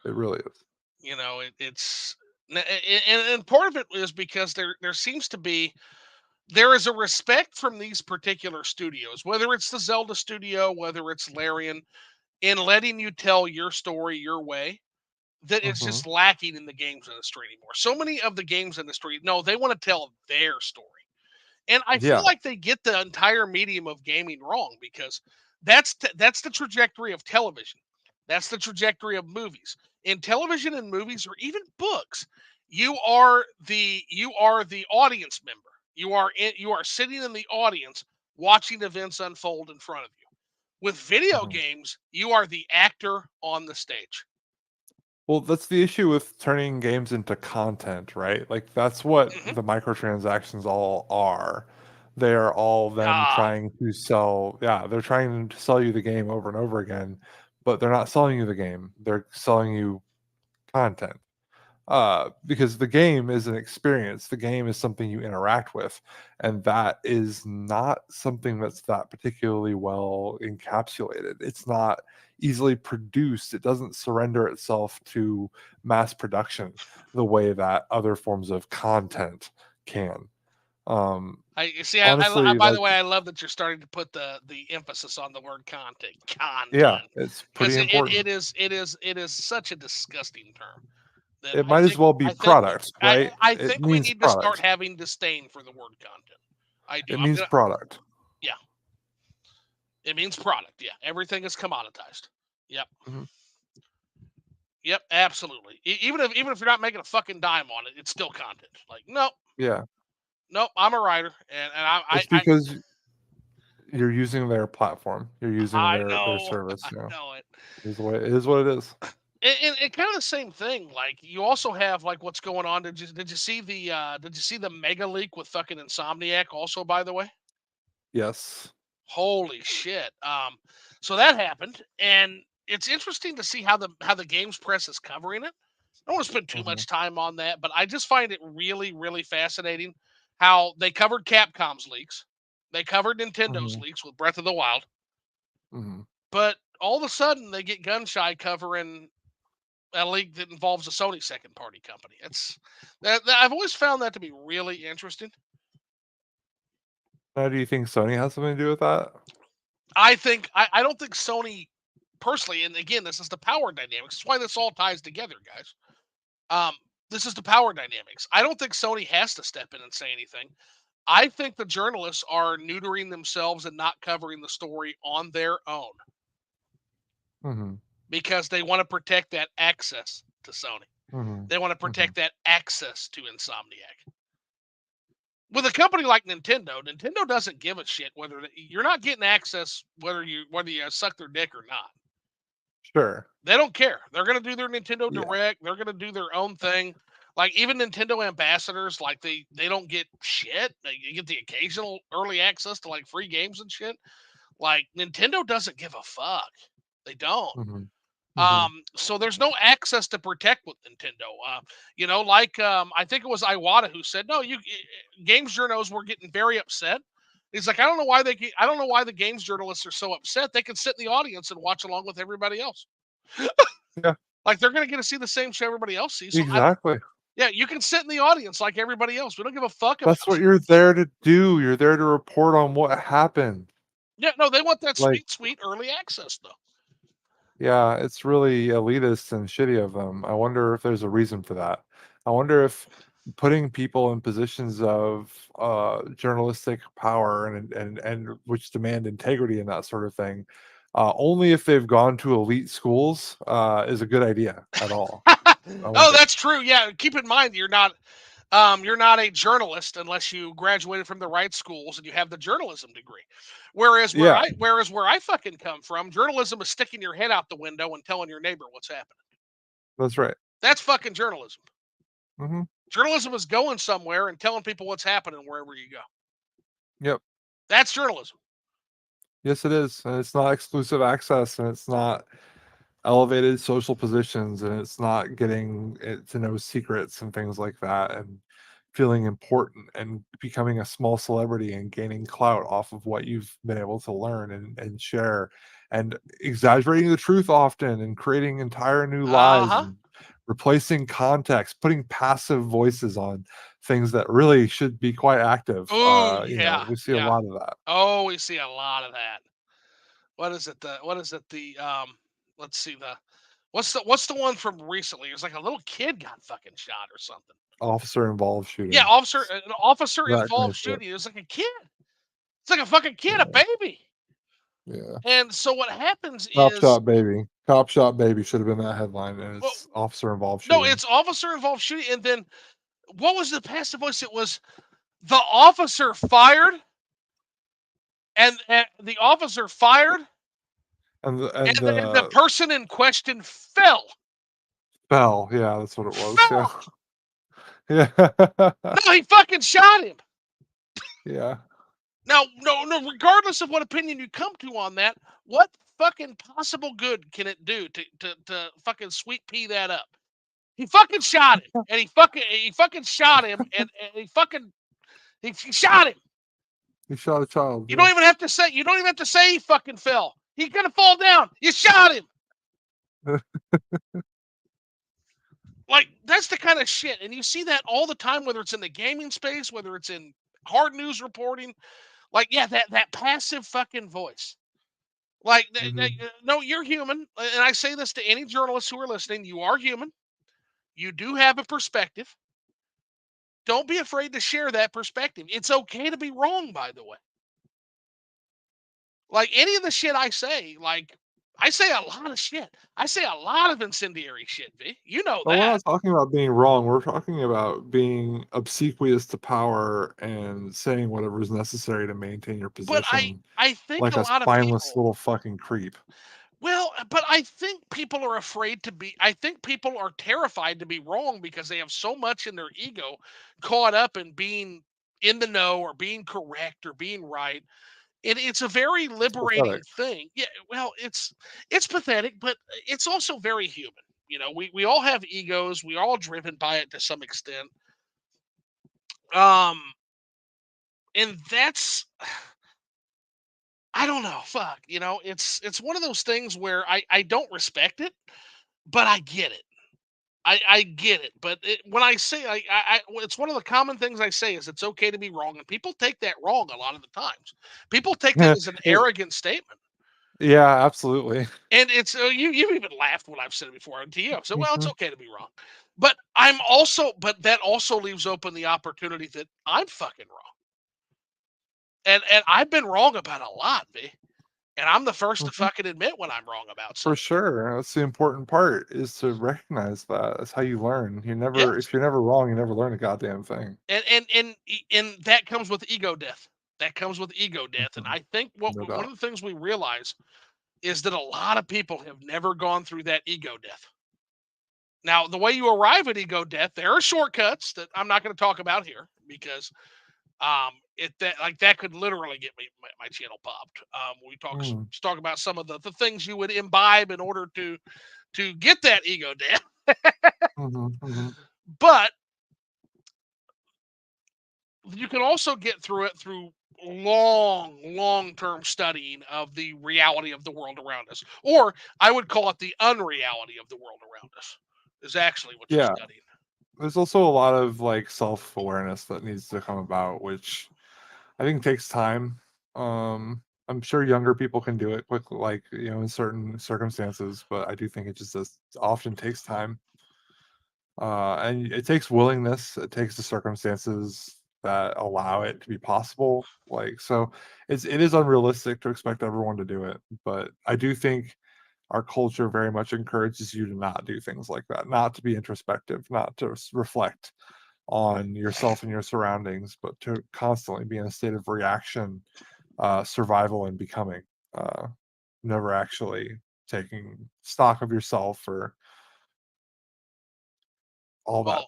It really is. You know, it's and part of it is because there seems to be there is a respect from these particular studios, whether it's the Zelda studio, whether it's Larian, in letting you tell your story your way, that is Mhm. just lacking in the games industry anymore. So many of the games industry, no, they want to tell their story. And I feel Yeah. like they get the entire medium of gaming wrong because that's the trajectory of television. That's the trajectory of movies. In television and movies or even books, you are the audience member. You are sitting in the audience watching events unfold in front of you. With video Mhm. games, you are the actor on the stage. Well, that's the issue with turning games into content, right? Like, that's what Hmm. the microtransactions all are. They are all them Ah, trying to sell yeah, they're trying to sell you the game over and over again, but they're not selling you the game. They're selling you content. Because the game is an experience. The game is something you interact with, and that is not something that's that particularly well encapsulated. It's not easily produced. It doesn't surrender itself to mass production the way that other forms of content can. Um, I see. Honestly, By the like, way, I love that you're starting to put the emphasis on the word content, yeah, content, it's pretty because important. it is such a disgusting term that It might as well be product, right? I It think we means need to start product. having disdain for the word content. I do. It I'm means gonna. product. Yeah, it means product. Yeah, everything is commoditized. Yep. Mhm. Yep. Absolutely. Even if you're not making a fucking dime on it, it's still content. Like nope, Yeah, nope. I'm a writer, and it's because you're using their platform. You're using I their know. service, I you know? know it. It is what it is what it is. And kind of the same thing. Like you also have like what's going on. Did you see the mega leak with fucking Insomniac? Also, by the way, Yes. holy shit. So that happened, and it's interesting to see how the games press is covering it. I don't want to spend too Mhm, much time on that, but I just find it really fascinating how they covered Capcom's leaks, they covered Nintendo's mhm, leaks with Breath of the Wild, mhm. but all of a sudden they get gun shy covering a league that involves a Sony second party company. I've always found that to be really interesting. Now do you think Sony has something to do with that? I don't think Sony personally, and again, this is the power dynamics. That's why this all ties together, guys. Um, this is the power dynamics. I don't think Sony has to step in and say anything. I think the journalists are neutering themselves and not covering the story on their own Mhm, because they want to protect that access to Sony. mhm, They want to mhm. protect that access to Insomniac. With a company like Nintendo, Nintendo doesn't give a shit whether you're not getting access whether you suck their dick or not. Sure. They don't care. They're gonna do their Nintendo Yeah. Direct. They're gonna do their own thing. Like even Nintendo ambassadors, like they don't get shit. They get the occasional early access to like free games and shit. Like Nintendo doesn't give a fuck. They don't. Mhm, mhm. So there's no access to protect with Nintendo. Like I think it was Iwata who said, "No, games journals were getting very upset." He's like, I don't know why the games journalists are so upset. They can sit in the audience and watch along with everybody else. Yeah, Like they're gonna get to see the same show everybody else sees. So exactly. yeah, you can sit in the audience like everybody else. We don't give a fuck about That's what you. you're there to do. You're there to report on what happened. Yeah, no, they want that Like, sweet early access though. yeah, it's really elitist and shitty of them. I wonder if there's a reason for that. I wonder if putting people in positions of journalistic power and which demand integrity and that sort of thing, only if they've gone to elite schools, is a good idea at all. I Oh, wonder. that's true. Yeah, keep in mind you're not a journalist unless you graduated from the right schools and you have the journalism degree. Yeah, Whereas where I fucking come from, journalism is sticking your head out the window and telling your neighbor what's happening. that's right. That's fucking journalism. Hmm. Journalism is going somewhere and telling people what's happening wherever you go. Yep. That's journalism. Yes, it is. And it's not exclusive access, and it's not elevated social positions, and it's not getting it to know secrets and things like that, and feeling important and becoming a small celebrity and gaining clout off of what you've been able to learn and share, and exaggerating the truth often and creating entire new Uh lies huh. and replacing context, putting passive voices on things that really should be quite active. Oh yeah, We see a yeah. lot of that. Oh, we see a lot of that. What is it? What is it? Let's see what's the one from recently? It was like a little kid got fucking shot or something. Officer involved Yeah, shooting, an officer that kind involved of shit. shooting. It was like a kid. It's like a fucking kid, a Yeah, baby. yeah. And so what happens Cop is, shot baby. Cop shot baby should have been that headline, and well, it's officer involved no, shooting. it's officer involved shooting. And then what was the passive voice? It was the officer fired, and the officer fired, And and the the person in question fell. bell, yeah, that's what it was. Yeah. Fell. Yeah. No, he fucking shot him. Yeah. Now, no, regardless of what opinion you come to on that, what fucking possible good can it do to fucking sweet pea that up? He fucking shot him, and he fucking shot him, and he shot him. He shot a child. You don't even have to say he fucking fell. He's gonna fall down. You shot him. Yeah. Like, that's the kind of shit, and you see that all the time, whether it's in the gaming space, whether it's in hard news reporting. Like, yeah, that passive fucking voice. Like, Hmm. no, you're human, and I say this to any journalists who are listening. You are human. You do have a perspective. Don't be afraid to share that perspective. It's okay to be wrong, by the way. Like, any of the shit I say, like, I say a lot of shit. I say a lot of incendiary shit, V. You know But we're that. not talking about being wrong. We're talking about being obsequious to power and saying whatever is necessary to maintain your But position, I think like a a lot of spineless people, little fucking creep. well, but I think people are afraid to be, I think people are terrified to be wrong because they have so much in their ego caught up in being in the know or being correct or being right. It's a very It's liberating pathetic. thing. Yeah, well, it's pathetic, but it's also very human. We all have egos. We're all driven by it to some extent. Um, and that's, I don't know. Fuck. It's one of those things where I don't respect it, but I get it. I get it. But when I say it's one of the common things I say is it's okay to be wrong, and people take that wrong a lot of the times. People take that Yeah, as an arrogant statement. yeah, absolutely. And it's you've even laughed when I've said it before to you. So, well, it's Mhm, okay to be wrong, but that also leaves open the opportunity that I'm fucking wrong, and I've been wrong about a lot, V. And I'm the first to mhm. fucking admit when I'm wrong about For something. sure, that's the important part is to recognize that. That's how you learn. Yes, If you're never wrong, you never learn a goddamn thing. and that comes with ego death. That comes with ego death. And Mhm, I think no one doubt. of the things we realize is that a lot of people have never gone through that ego death. Now, the way you arrive at ego death, there are shortcuts that I'm not going to talk about here because it that like that could literally get me my channel popped. Mm, Talk about some of the things you would imbibe in order to get that ego death. mhm, mhm. But you can also get through it through long-term studying of the reality of the world around us, or I would call it the unreality of the world around us is actually what you're Yeah, studying. there's also a lot of, like, self-awareness that needs to come about, which I think takes time. I'm sure younger people can do it quickly, like, in certain circumstances, but I do think it just often takes time. And it takes willingness, it takes the circumstances that allow it to be possible. Like, so it is unrealistic to expect everyone to do it, but I do think our culture very much encourages you to not do things like that, not to be introspective, not to reflect on yourself and your surroundings, but to constantly be in a state of reaction, survival, and becoming. Uh, Never actually taking stock of yourself or all that.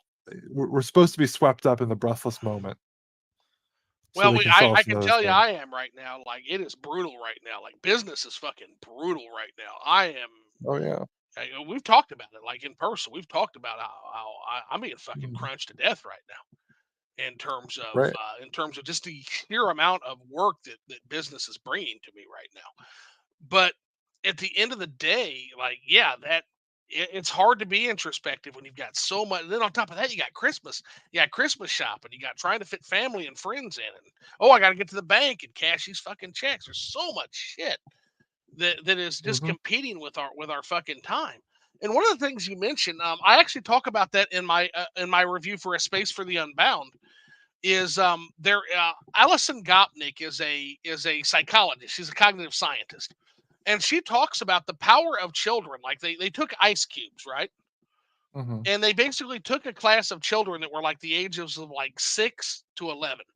Well, We're supposed to be swept up in the breathless moment so well, they can I sell I us can another tell you thing. I am right now. Like, it is brutal right now. Like, business is fucking brutal right now. I am. Oh, yeah. We've talked about it, like in person. We've talked about how I'm being fucking Mhm. crunched to death right now Right. in terms of just the sheer amount of work that business is bringing to me right now. But at the end of the day, like, yeah, it's hard to be introspective when you've got so much. Then on top of that, you got Christmas shopping, you got trying to fit family and friends in, and oh, I got to get to the bank and cash these fucking checks. There's so much shit that is just Mhm. competing with our fucking time. And one of the things you mentioned, I actually talk about that in my review for A Space for the Unbound. Is there Alison Gopnik is a psychologist. She's a cognitive scientist, and she talks about the power of children. Like, they took ice cubes, right? Mhm. And they basically took a class of children that were like the ages of like 6 to 11,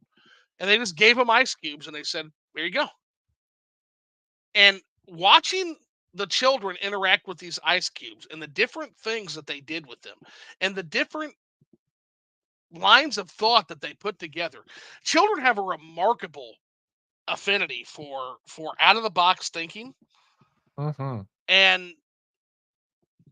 and they just gave them ice cubes, and they said, "There you go." And watching the children interact with these ice cubes and the different things that they did with them and the different lines of thought that they put together, children have a remarkable affinity for out of the box thinking Hmm. And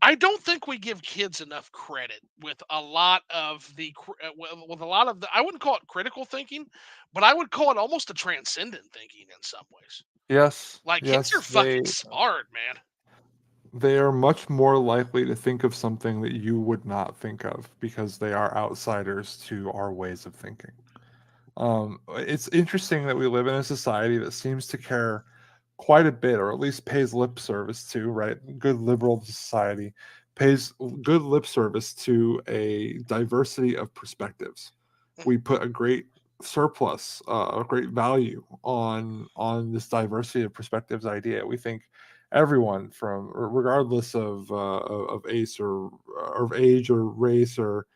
I don't think we give kids enough credit with a lot of with a lot of the, I wouldn't call it critical thinking, but I would call it almost a transcendent thinking in some ways. Yes, Like kids are yes, fucking smart, man. they are much more likely to think of something that you would not think of because they are outsiders to our ways of thinking. It's interesting that we live in a society that seems to care quite a bit, or at least pays lip service to, right? Good liberal society pays good lip service to a diversity of perspectives. We put a great surplus, a great value on this diversity of perspectives idea. We think everyone, from regardless of ace or of age or race or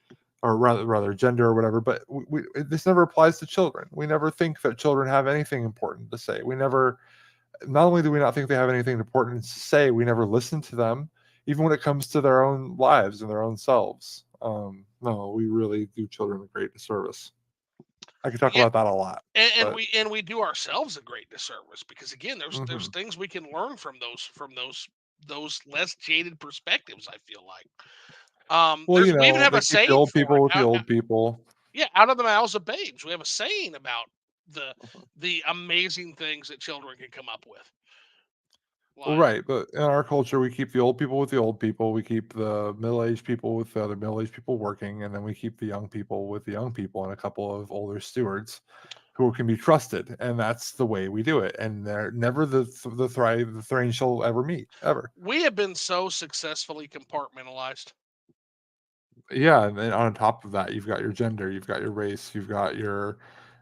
rather gender or whatever, but this never applies to children. We never think that children have anything important to say. We never, not only do we not think they have anything important to say, we never listen to them, even when it comes to their own lives and their own selves. No, we really do children a great disservice. I could talk Yeah, about that a lot, and but we do ourselves a great disservice because again, there's mhm. things we can learn from those less jaded perspectives. I feel like Well, there's we even have they a keep the saying old for people it. with the old people. Yeah, out of the mouths of babes, we have a saying about the Mhm. the amazing things that children can come up with. Well, Like, right, but in our culture, we keep the old people with the old people. We keep the middle-aged people with the other middle-aged people working, and then we keep the young people with the young people and a couple of older stewards who can be trusted, and that's the way we do it. And they're never the twain shall ever meet, ever. we have been so successfully compartmentalized. Yeah, and then on top of that, you've got your gender, you've got your race, you've got your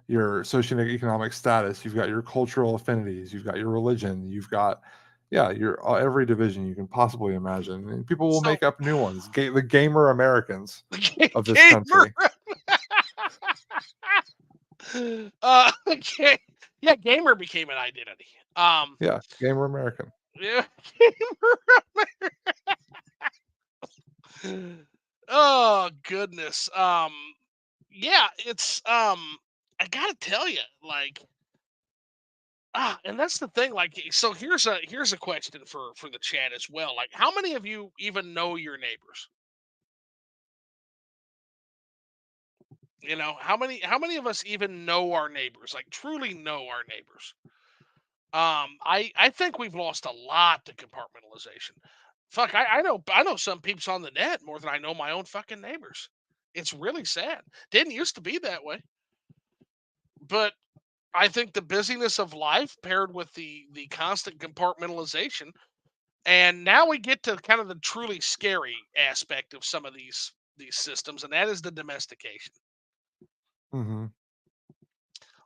socioeconomic status, you've got your cultural affinities, you've got your religion, you've got yeah, your every division you can possibly imagine. And people will So make up new ones. The gamer Americans the of this gamer, country. okay, yeah, gamer became an identity. Yeah, gamer American. Yeah, gamer. Oh goodness. Yeah, it's I gotta tell you, like and that's the thing. Like, so here's a question for the chat as well. Like, how many of you even know your neighbors? You know, how many of us even know our neighbors? Like, truly know our neighbors? I think we've lost a lot to compartmentalization. Fuck, I know some peeps on the net more than I know my own fucking neighbors. It's really sad. Didn't used to be that way, but I think the busyness of life paired with the constant compartmentalization. And now we get to kind of the truly scary aspect of some of these systems, and that is the domestication. Hmm.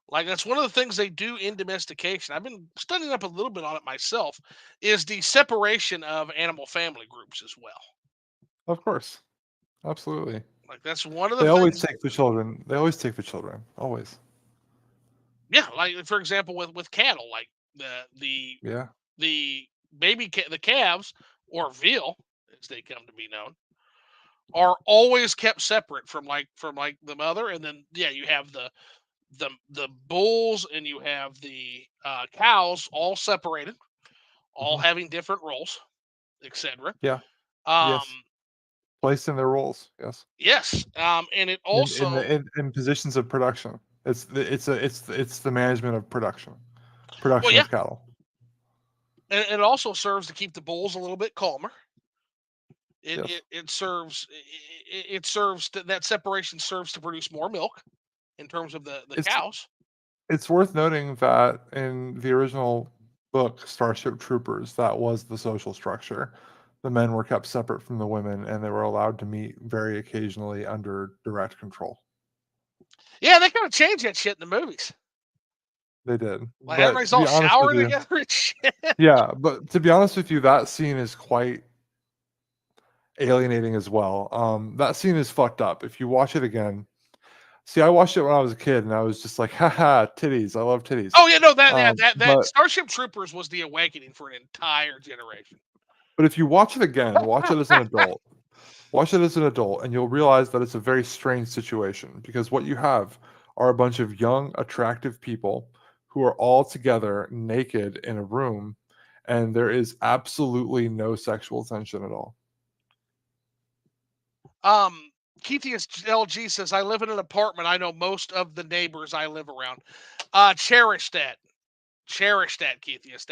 Like that's one of the things they do in domestication. I've been studying up a little bit on it myself, is the separation of animal family groups as well. Of course, absolutely. Like that's one of the They always things. take the children. They always take the children. Always. Yeah, like for example with cattle, like the the Yeah. the the calves or veal as they come to be known are always kept separate from like the mother, and then yeah, you have the bulls and you have the cows all separated, all Hmm. having different roles, etc. Yeah. Yes. Um, Placed in their roles. Yes. yes, and it In also in positions of production. It's the management of production. well Production yeah, of cattle. and it also serves to keep the bulls a little bit calmer. It Yes. it, it serves it serves that separation serves to produce more milk in terms of the It's cows. it's worth noting that in the original book, Starship Troopers, that was the social structure. The men were kept separate from the women, and they were allowed to meet very occasionally under direct control. Yeah, they kind of changed that shit in the movies. They did. Like But everybody's to all be honest with showering you, together and shit. yeah, but to be honest with you, that scene is quite alienating as well. That scene is fucked up. If you watch it again, see, I watched it when I was a kid, and I was just like, haha, titties. I love titties. Oh yeah, no, that But Starship Troopers was the awakening for an entire generation. if you watch it again, watch it as an adult. Watch it as an adult, and you'll realize that it's a very strange situation because what you have are a bunch of young, attractive people who are all together naked in a room, and there is absolutely no sexual tension at all. Um, Keithius LG says, I live in an apartment. I know most of the neighbors I live around. Cherish that. Cherish that, Keithius.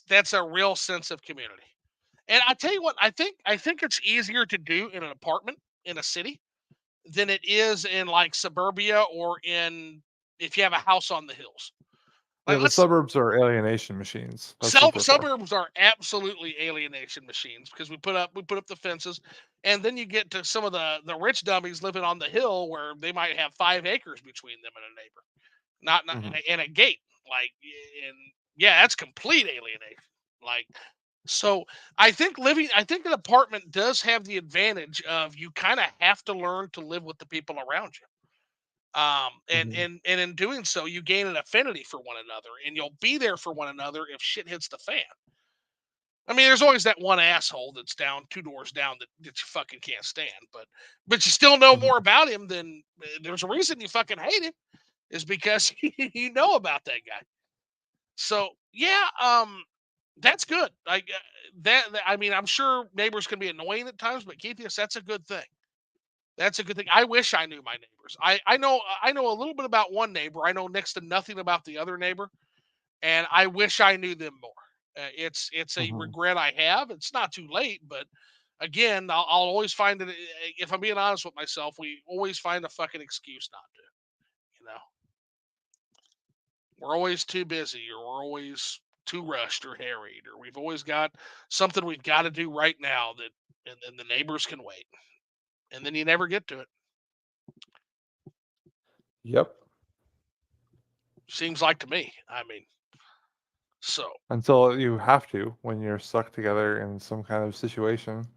That's a real sense of community. And I tell you what, I think it's easier to do in an apartment in a city than it is in like suburbia or in if you have a house on the hills. Yeah, Like the let's suburbs are alienation machines. That's what they're for. suburbs are absolutely alienation machines because we put up the fences, and then you get to some of the rich dummies living on the hill where they might have 5 acres between them and a neighbor, not Mhm, and a gate. Like and yeah, that's complete alienation. Like so, I think an apartment does have the advantage of you kind of have to learn to live with the people around you. And mhm. and in doing so, you gain an affinity for one another, and you'll be there for one another if shit hits the fan. I mean, there's always that one asshole that's down 2 doors down that you fucking can't stand, but you still know Mhm. more about him than there's a reason you fucking hate him is because you know about that guy. So yeah, that's good. Like I mean, I'm sure neighbors can be annoying at times, but Keith, yes, that's a good thing. That's a good thing. I wish I knew my neighbors. I know a little bit about one neighbor. I know next to nothing about the other neighbor, and I wish I knew them more. It's a Mhm. regret I have. It's not too late, but again, I'll always find that if I'm being honest with myself, we always find a fucking excuse not to. You know, we're always too busy, or we're always too rushed or harried, or we've always got something we've got to do right now that, and the neighbors can wait, and then you never get to it. Yep. Seems like to me. I mean, so Until you have to when you're stuck together in some kind of situation.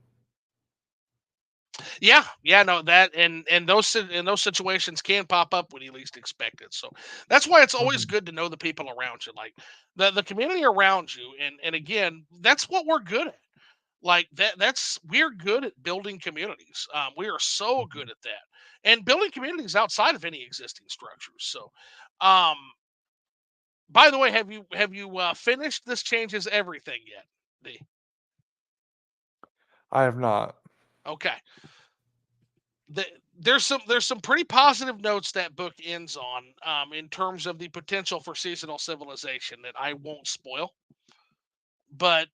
yeah, yeah, no, that and and those situations can pop up when you least expect it. So that's why it's always Mhm, good to know the people around you, like the community around you, and again, that's what we're good at. Like that's we're good at building communities. We are so mhm. good at that, and building communities outside of any existing structures. So, um, by the way, have you finished This Changes Everything yet? D. I have not. Okay. the, there's some pretty positive notes that book ends on in terms of the potential for seasonal civilization that I won't spoil. But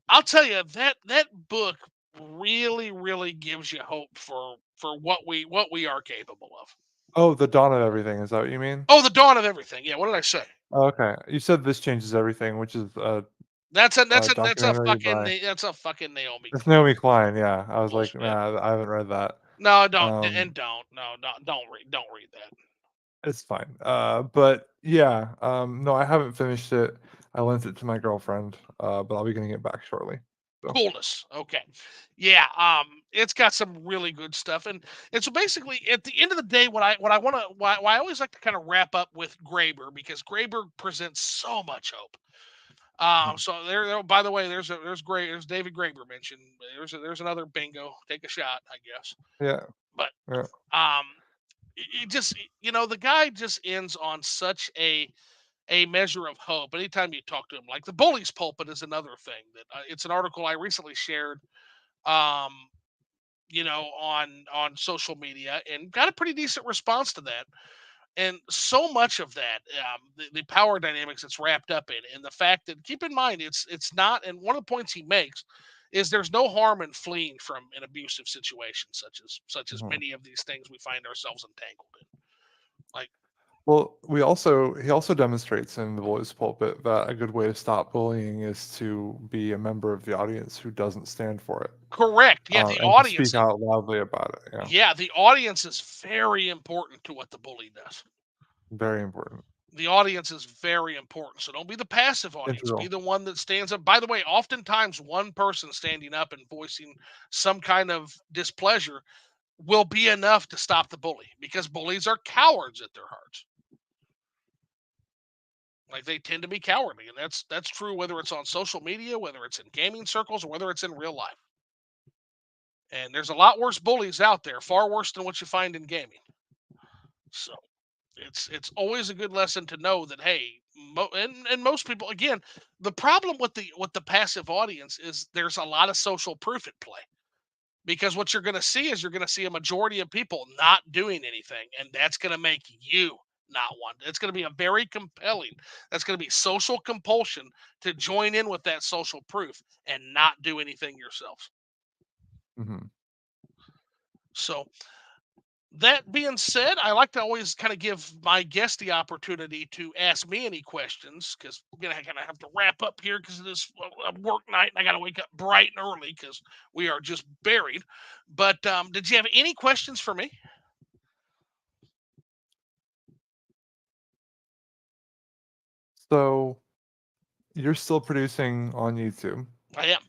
I'll tell you that book really gives you hope for what we are capable of. Oh, the dawn of everything, is that what you mean? Oh, the dawn of everything. Yeah, what did I say? Oh, okay. You said This Changes Everything, which is a documentary by That's a fucking Naomi it's Klein Naomi Klein, yeah. I was like, bullshit. "Nah, I haven't read that." No, don't Um, and don't no, don't read that. it's fine. But yeah, no, I haven't finished it. I lent it to my girlfriend, but I'll be getting it back shortly. So, Coolness. Okay. Yeah. It's got some really good stuff, and so basically, at the end of the day, what I want to why I always like to kind of wrap up with Graeber because Graeber presents so much hope. mhm. So by the way, there's David Graeber mentioned. There's another bingo. Take a shot, I guess. Yeah, But yeah. um, it just the guy just ends on such a measure of hope. Anytime you talk to him, like the bully's pulpit is another thing that it's an article I recently shared um, on social media and got a pretty decent response to that. And so much of that, the power dynamics it's wrapped up in, and the fact that keep in mind it's not. And one of the points he makes is there's no harm in fleeing from an abusive situation, such as Mhm. many of these things we find ourselves entangled in. Like Well, he also demonstrates in the Boys Pulpit that a good way to stop bullying is to be a member of the audience who doesn't stand for it, correct, yeah, the and to audience. speak out loudly about it. Yeah, Yeah, the audience is very important to what the bully does. very important, The audience is very important. So don't be the passive audience. Be integral. the one that stands up. By the way, oftentimes one person standing up and voicing some kind of displeasure will be enough to stop the bully because bullies are cowards at their hearts. Like they tend to be cowardly, and that's true whether it's on social media, whether it's in gaming circles, or whether it's in real life. And there's a lot worse bullies out there, far worse than what you find in gaming. So it's always a good lesson to know that hey, And most people, again, the problem with the passive audience is there's a lot of social proof at play, because what you're going to see is you're going to see a majority of people not doing anything, and that's going to make you not want. It's going to be a very compelling. That's going to be social compulsion to join in with that social proof and not do anything yourself. Mhm. So that being said, I like to always kind of give my guest the opportunity to ask me any questions, because I'm gonna kind of have to wrap up here because it is a work night and I got to wake up bright and early because we are just buried. But did you have any questions for me? So you're still producing on YouTube. I am.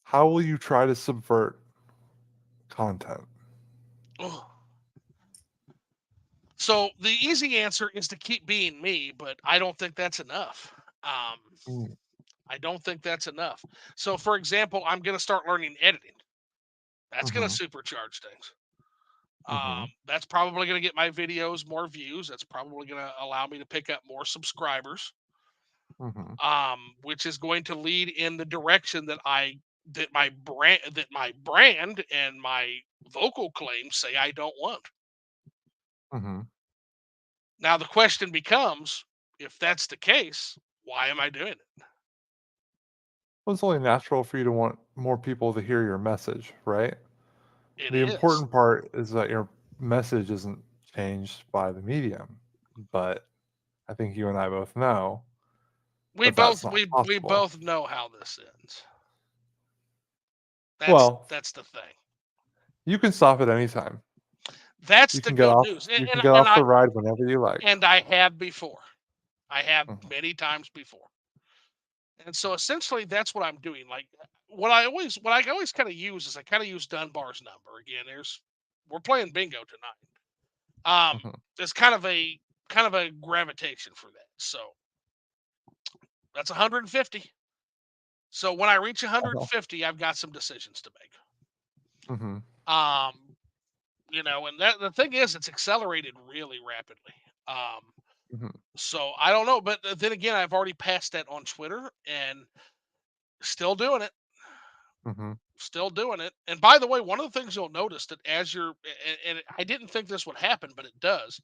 How will you try to subvert content? Ugh. So the easy answer is to keep being me, but I don't think that's enough. Um, Mm, I don't think that's enough. So, for example, I'm going to start learning editing. That's going to mhm, supercharge things. mhm, That's probably going to get my videos more views. That's probably going to allow me to pick up more subscribers. mhm, Which is going to lead in the direction that my brand and my vocal claims say I don't want. mhm. Now the question becomes, if that's the case, why am I doing it? Well, it's only natural for you to want more people to hear your message, right? It The is. important part is that your message isn't changed by the medium, but I think you and I both know We that that's both not we possible. both know how this ends. That's Well, that's the thing. you can stop at any time. That's You the can get good off news. And, you can and get and off I the ride whenever you like. and I have before. I have Mhm, many times before. And so essentially that's what I'm doing. Like what I always kind of use is I kind of use Dunbar's number. Again, there's we're playing bingo tonight. mhm, There's kind of a gravitation for that. So that's 150. So when I reach uh-huh, 150, I've got some decisions to make. mhm, Um, and that the thing is, it's accelerated really rapidly. Um, mhm, so I don't know, but then again, I've already passed that on Twitter and still doing it. mhm, Still doing it. And by the way, one of the things you'll notice that as and I didn't think this would happen, but it does.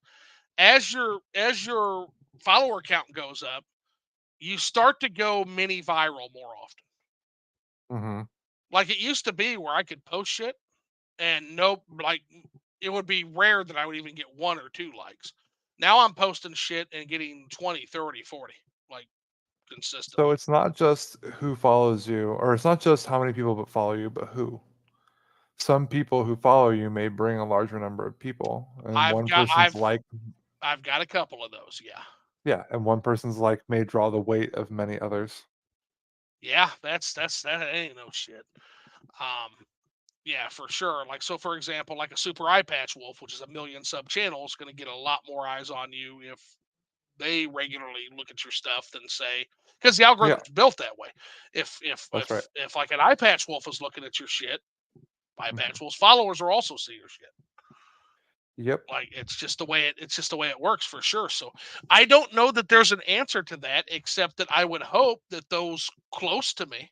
As your follower count goes up, you start to go mini viral more often. mhm. Like it used to be where I could post shit and nope, like it would be rare that I would even get one or two likes. Now I'm posting shit and getting 20, 30, 40 like So consistently. it's not just who follows you, or it's not just how many people but follow you, but who. Some people who follow you may bring a larger number of people, and I've one got person's I've like I've got a couple of those, yeah. yeah, and one person's like may draw the weight of many others. Yeah, that ain't no shit. Um Yeah, for sure. Like so, for example, like a super eye patch wolf, which is a million sub channel, is going to get a lot more eyes on you if they regularly look at your stuff than say, because the Yeah, algorithm's built that way. If if that's right. if if like an eye patch wolf is looking at your shit, eye Mhm. patch wolf's followers are also see your shit. Yep. Like it's just the way it works for sure. So I don't know that there's an answer to that, except that I would hope that those close to me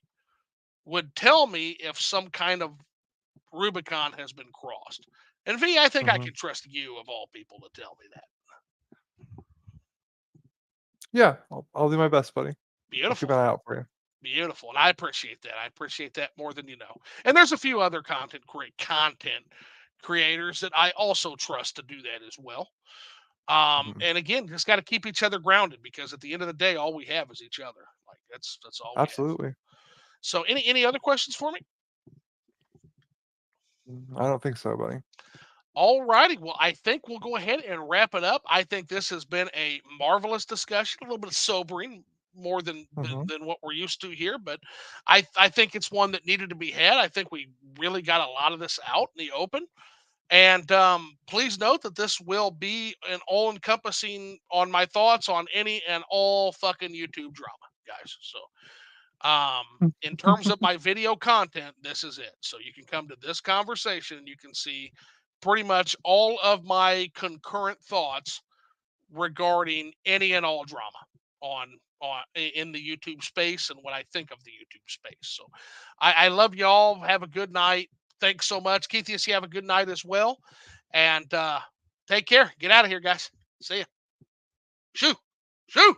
would tell me if some kind of Rubicon has been crossed. And V, I think I Mhm. can trust you of all people to tell me that. Yeah, I'll do my best, buddy. I'll keep Beautiful. an eye out for you. Beautiful. And I appreciate that. I appreciate that more than you know. And there's a few other content creators that I also trust to do that as well. Mhm. And again, just got to keep each other grounded, because at the end of the day, all we have is each other. Like that's all we have. Absolutely. So any other questions for me? I don't think so, buddy. All righty. Well, I think we'll go ahead and wrap it up. I think this has been a marvelous discussion, a little bit sobering, more than than, Mhm. than what we're used to here, but I think it's one that needed to be had. I think we really got a lot of this out in the open. And please note that this will be an all-encompassing on my thoughts on any and all fucking YouTube drama, guys. So in terms of my video content, this is it. So you can come to this conversation and you can see pretty much all of my concurrent thoughts regarding any and all drama in the YouTube space and what I think of the YouTube space. So I love y'all. Have a good night. Thanks so much. Keithius, you have a good night as well. And take care. Get out of here, guys. See ya. Shoo. Shoo.